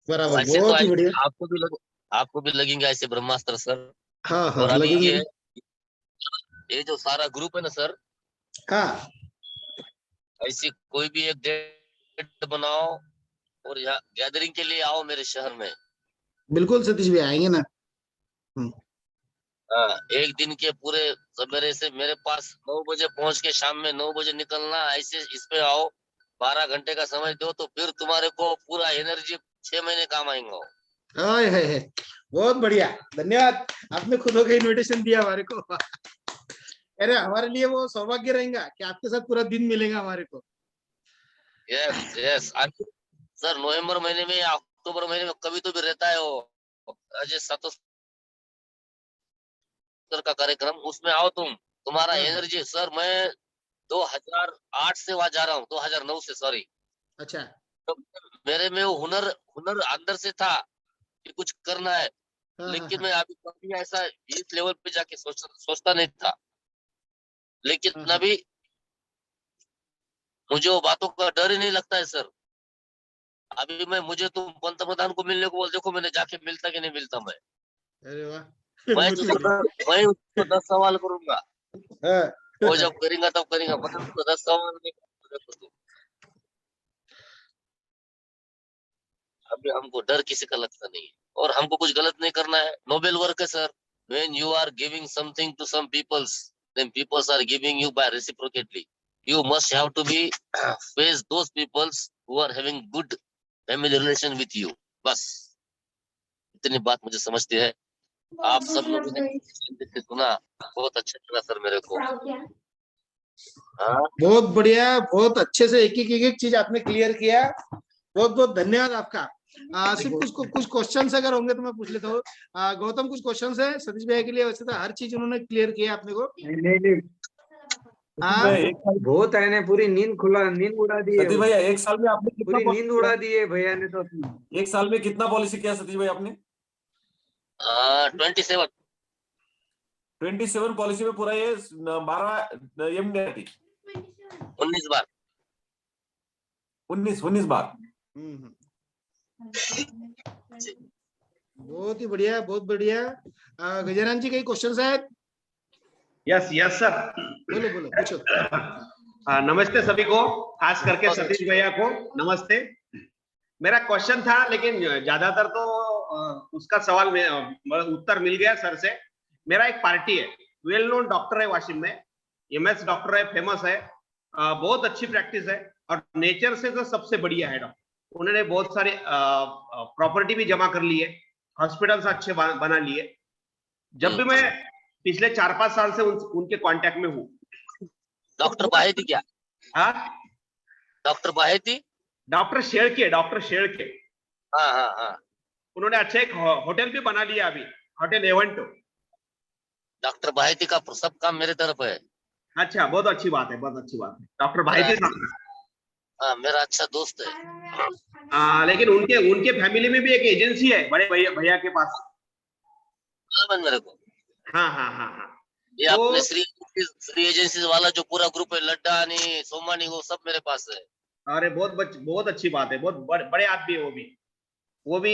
बराबर, ऐसे तो बहुत ही बढ़िया। आपको भी लगेंगे ऐसे ब्रह्मास्त्र सर। हाँ हाँ, और अभी लगेंगे भी। ये जो सारा ग्रुप है ना सर, हाँ, ऐसी कोई भी एक डेट बनाओ और यहाँ गैदरिंग के लिए आओ मेरे शहर में। बिल्कुल सतीश भाई आएंगे ना। हम्म, हाँ, एक दिन के पूरे सवेरे से मेरे पास 9 बजे पहुंच के शाम में 9 बजे निकलना, ऐसे इस पे आओ, 12 घंटे का समय दो तो फिर तुम्हारे को पूरा एनर्जी 6 महीने काम आएंगे। हाय हाय हाय, बहुत बढ़िया, धन्यवाद। आपने खुद होकर इनविटेशन दिया हमारे को। अरे हमारे लिए वो सौभाग्य रहेगा कि आपके साथ पूरा दिन मिलेगा हमारे को। Yes yes. सर नवंबर महीने में या अक्टूबर महीने में कभी तो भी रहता है वो अजय सातों सर का कार्यक्रम, उसमें आओ तुम, तुम्हारा हाँ, एनर्जी सर। मैं 2008 से वहां जा रहा हूँ, 2009 से सॉरी। अच्छा। तो मेरे में वो हुनर हुनर अंदर से था कि कुछ करना है, हाँ हाँ लेकिन हाँ मैं अभी कभी ऐसा इस लेवल पे जाके सोचता नहीं था। हाँ लेकिन हाँ। अभी मुझे वो बातों का डर ही नहीं लगता है सर। अभी मुझे तुम पंतप्रधान को मिलने को बोल, देखो मैंने जाके मिलता कि नहीं मिलता मैं। अरे वाह, मैं बहुत ही बढ़िया। मैं उसको 10 सवाल करूंगा, हाँ, वो जब करेगा तब करेगा, पता उसको 10 सवाल नहीं करूंगा, देखो तुम। अभी हमको डर किसी का लगता नहीं है, और हमको कुछ गलत नहीं करना है। नोबेल वर्क है sir. when you are giving something to some peoples, then peoples are giving you by reciprocately. You must have to be face those peoples who are having good family relation with you. बस इतनी बात मुझे समझती है। आप सब लोगों ने से सुना, बहुत अच्छा लगा सर मेरे को। हाँ बहुत बढ़िया, बहुत अच्छे से एक एक चीज आपने क्लियर किया। बहुत बहुत धन्यवाद आपका। सिर्फ कुछ क्वेश्चंस अगर होंगे तो मैं पूछ लेता हूँ। गौतम, कुछ क्वेश्चंस है सतीश भैया के लिए? वैसे तो हर चीज उन्होंने क्लियर किया अपने को। नहीं, हाँ, एक साल बहुत है ने पूरी नींद उड़ा दी है सतीश भैया, एक साल में आपने कितना पूरी नींद उड़ा दी है भैया ने तो अपनी। एक साल में कितना पॉलिसी किया सतीश भाई आपने? 27 27 पॉलिसी में पूरा ये 12 एमडीआरटी 19 बार 19 बार। बहुत ही बढ़िया, बहुत बढ़िया। गजानन जी, कई क्वेश्चन है? Yes yes sir. बोलो बोलो, पूछो। नमस्ते सभी को, खास करके सतीश भैया को नमस्ते। मेरा क्वेश्चन था लेकिन ज्यादातर तो उसका सवाल में उत्तर मिल गया सर से। मेरा एक पार्टी है, वेल नोन डॉक्टर है वाशिम में, एमएस डॉक्टर है, फेमस है, बहुत अच्छी प्रैक्टिस है और नेचर से तो सबसे बढ़िया है डॉक्टर। उन्होंने बहुत सारे प्रॉपर्टी भी जमा कर ली है, हॉस्पिटल्स अच्छे बना लिए। जब भी मैं पिछले 4-5 साल से उनके कांटेक्ट में हूँ। डॉक्टर बाहेती क्या? हाँ, डॉक्टर बाहेती। डॉक्टर शेड़के। हाँ हाँ हाँ। उन्होंने अच्छा एक होटल भी बना लिया अभी, होटल एवेंटो। डॉक्टर बाहेती का सब काम मेरे तरफ है। अच्छा, बहुत अच्छी बात है, बहुत अच्छी बात है। डॉक्टर भाईती साहब, हाँ मेरा अच्छा दोस्त है। लेकिन उनके फैमिली में भी एक एजेंसी है बड़े भैया के पास। मेरे को हाँ हाँ हाँ हाँ। ये तो अपने श्री एजेंसी वाला जो पूरा ग्रुप है, लड्डानी सोमानी, वो सब मेरे पास है। अरे बहुत अच्छी बात है, बहुत बड़े आदमी है वो भी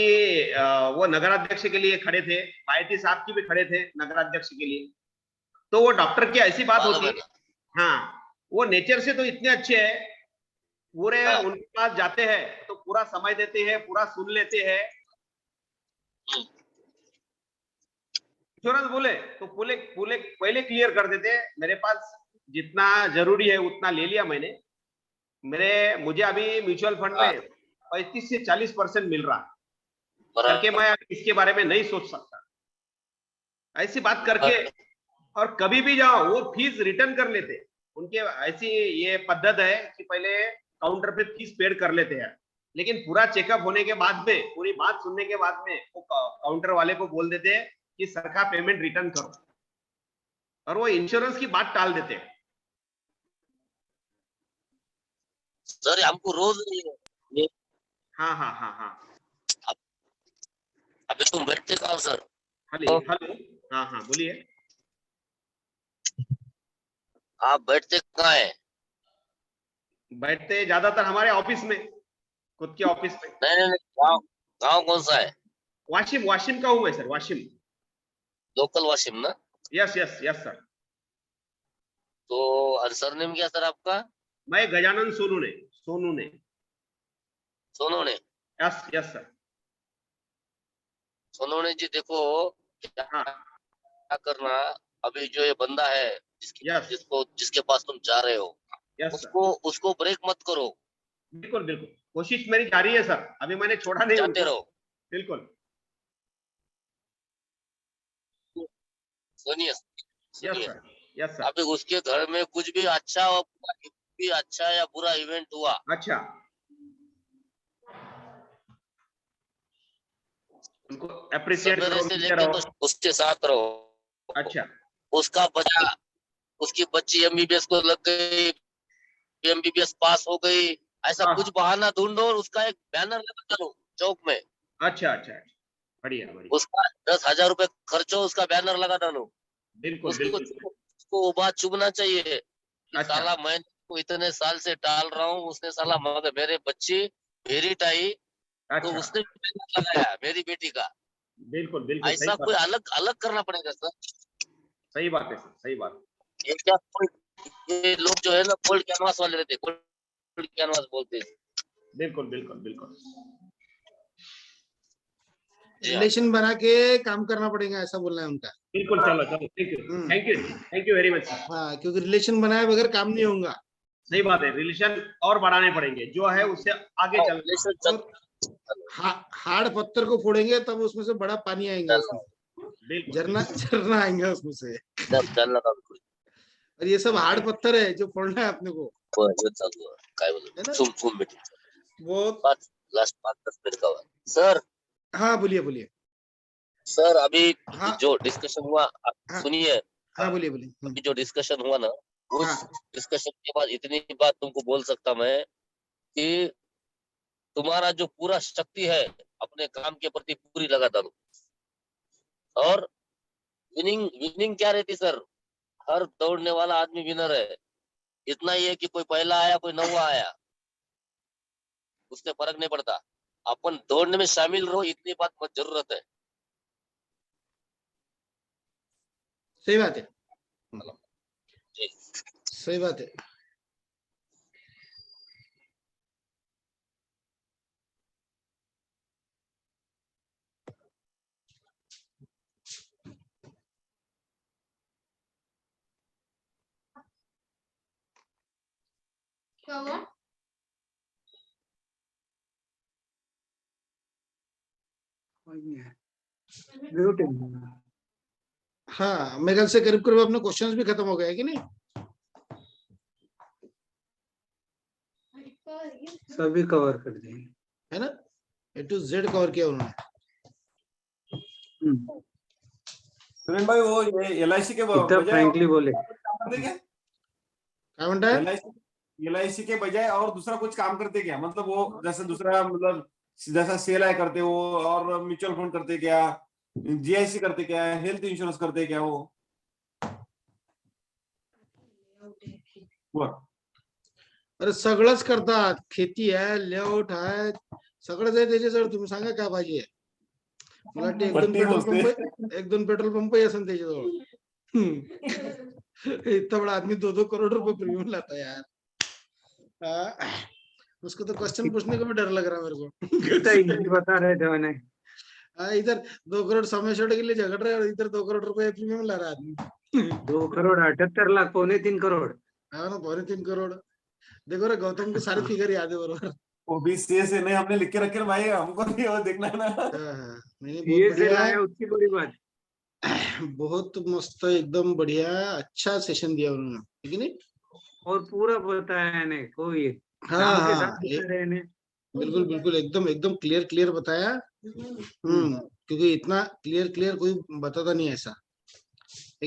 वो नगराध्यक्ष के लिए खड़े थे, भाईती साहब की भी खड़े थे नगराध्यक्ष के लिए। तो वो डॉक्टर की ऐसी बात होती है। हाँ, वो नेचर से तो इतने अच्छे है पूरे हाँ। उनके पास जाते हैं तो पूरा समय देते हैं, पूरा सुन लेते हैं। इंश्योरेंस बोले तो पूरे पूरे पहले क्लियर कर देते हैं, मेरे पास जितना जरूरी है उतना ले लिया मैंने, मुझे अभी म्यूचुअल फंड हाँ। में 35 से 40% मिल रहा करके बराबर। मैं इसके बारे में नहीं सोच सकता, ऐसी बात करके। और कभी भी जाओ वो फीस रिटर्न कर लेते, उनके ऐसी ये पद्धत है कि पहले काउंटर पे फीस पेड कर लेते हैं, लेकिन पूरा चेकअप होने के बाद में, पूरी बात सुनने के बाद में वो काउंटर वाले को बोल देते हैं कि सर का पेमेंट रिटर्न करो, और वो इंश्योरेंस की बात टाल देते हैं। सर हमको रोज हाँ हाँ हाँ हाँ, अभी तुम बैठते कहाँ हो सर? हेलो हेलो, हाँ हाँ बोलिए। आप बैठते कहाँ है? बैठते ज्यादातर हमारे ऑफिस में, खुद के ऑफिस में। नहीं, गाँव गाँव कौन सा है? वाशिम, वाशिम का हूँ मैं सर, वाशिम। लोकल वाशिम ना? Yes yes yes sir. तो सरनेम क्या सर आपका? मैं गजानन सोनू ने, सोनू ने। सोनू ने? Yes yes sir. सोनू ने जी देखो क्या हाँ करना, अभी जो ये बंदा है यस जिसके पास तुम जा रहे हो, यस सर, उसको ब्रेक मत करो, बिल्कुल बिल्कुल, कोशिश मेरी जारी है सर, अभी मैंने छोड़ा नहीं जाते उनको। रहो। बिल्कुल। सुनिए यस सुनिए, सर यस सर। अभी उसके घर में कुछ भी अच्छा या बुरा इवेंट हुआ, अच्छा, उनको अप्रिशिएट सवेरे करो, से मिलते लेके रहो। तो उसके साथ रहो। अच्छा उसका बच्चा, उसकी बच्ची एमबीबीएस को लग गई, एमबीबीएस पास हो गई, ऐसा हाँ, कुछ बहाना ढूंढो और उसका एक बैनर लगा दो चौक में। अच्छा अच्छा, बढ़िया बढ़िया, उसका 10,000 रुपए खर्चो, उसका बैनर लगा डालो। बिल्कुल उसको बिल्कुल। उसको वो बात चुभना चाहिए कि अच्छा साला मैं तो इतने साल से टाल रहा हूँ, उसने साला मगर मेरे बच्ची मेरिट आई तो अच्छा, उसने बैनर लगाया मेरी बेटी का। बिल्कुल बिल्कुल, सही ऐसा कोई बात, अलग अलग करना पड़ेगा सर। सही बात है सर, सही बात। ये क्या ये लोग जो है ना कोल्ड कैनवास वाले रहते, कोल्ड कैनवास बोलते हैं। बिल्कुल बिल्कुल बिल्कुल, जी हाँ। रिलेशन बना के काम करना पड़ेगा, ऐसा बोलना है उनका। बिल्कुल। चलो चलो, thank you thank you thank you very much sir. हाँ, क्योंकि रिलेशन बनाए बगैर काम नहीं होगा। सही बात है, रिलेशन और बढ़ाने पड़ेंगे, जो है उससे आगे चल। रिलेशन चल और हार्ड पत्थर को फोड़ेंगे तब उसमें से बड़ा पानी आएगा, उसमें बिल्कुल झरना झरना आएगा उसमें से। चल लगा और ये सब हार्ड पत्थर है जो फोड़ना है अपने को, काय है बोल ना? सुन बेटी वो लास्ट 5-10 मिनट का हुआ सर। हाँ बोलिए बोलिए। सर अभी हाँ जो डिस्कशन हुआ, हाँ सुनिए, हाँ बोलिए बोलिए। अभी जो डिस्कशन हुआ ना, उस हाँ डिस्कशन के बाद इतनी बात तुमको बोल सकता मैं कि तुम्हारा जो पूरा शक्ति है अपने काम के प्रति पूरी लगा दो। और विनिंग विनिंग क्या रहती सर, हर दौड़ने वाला आदमी विनर है। इतना ही है कि कोई पहला आया कोई नौवा आया, उससे फर्क नहीं पड़ता, अपन दौड़ने में शामिल रहो, इतनी बात मत जरूरत है। सही बात है, जी सही बात है। क्या हुआ? हाँ, मेरे ख्याल से करीब करीब अपने क्वेश्चंस भी खत्म हो गए कि नहीं? सभी कवर कर दिए, है ना, A to Z कवर किया उन्होंने। सुरेन भाई वो ये LIC के इतना बजाय फ्रैंकली बोले। काम करते क्या? क्या म्हणता है? LIC के बजाय और दूसरा कुछ काम करते क्या? मतलब वो जैसे दूसरा, मतलब जैसा CLI करते वो, और म्यूचुअल फंड करते क्या, GIC करते क्या, हेल्थ इंश्योरेंस करते क्या वो? अरे सगळंच करतात, खेती आहे, लेआउट आहे, सगळंच आहे त्याच्याजवळ. तुम्ही सांगा काय पाहिजे. मला वाटतं पट्टी बोलते. एक दोन पेट्रोल पंप असेल त्याच्याजवळ. इतना बड़ा आदमी 2-2 करोड़ रुपए प्रीमियम लाता है यार. उसको तो क्वेश्चन पूछने को भी डर लग रहा है मेरे को। कितना इजी बता रहे थे उन्हें। हाँ, इधर 2 करोड़ समेशोड के लिए झगड़ रहे हैं और इधर 2 करोड़ रुपए प्रीमियम ला रहा है आदमी। 2 करोड़ 78 लाख, 3.25 करोड़। हाँ ना, 3.25 करोड़। देखो रे, गौतम को सारे फिगर याद है बरोबर। वो भी से नहीं हमने लिख के रखे ना भाई, हमको नहीं वो देखना है ना। हाँ, नहीं ये बहुत से बढ़िया, लाया उसकी बड़ी बात। बहुत मस्त, एकदम बढ़िया, अच्छा सेशन दिया उन्होंने, ठीक है नहीं? और पूरा बताया इन्हें, कोई हाँ नाम के हाँ, साथ बता रहे इन्हें। बिल्कुल बिल्कुल, एकदम एकदम क्लियर क्लियर बताया। क्योंकि इतना क्लियर कोई बताता नहीं ऐसा।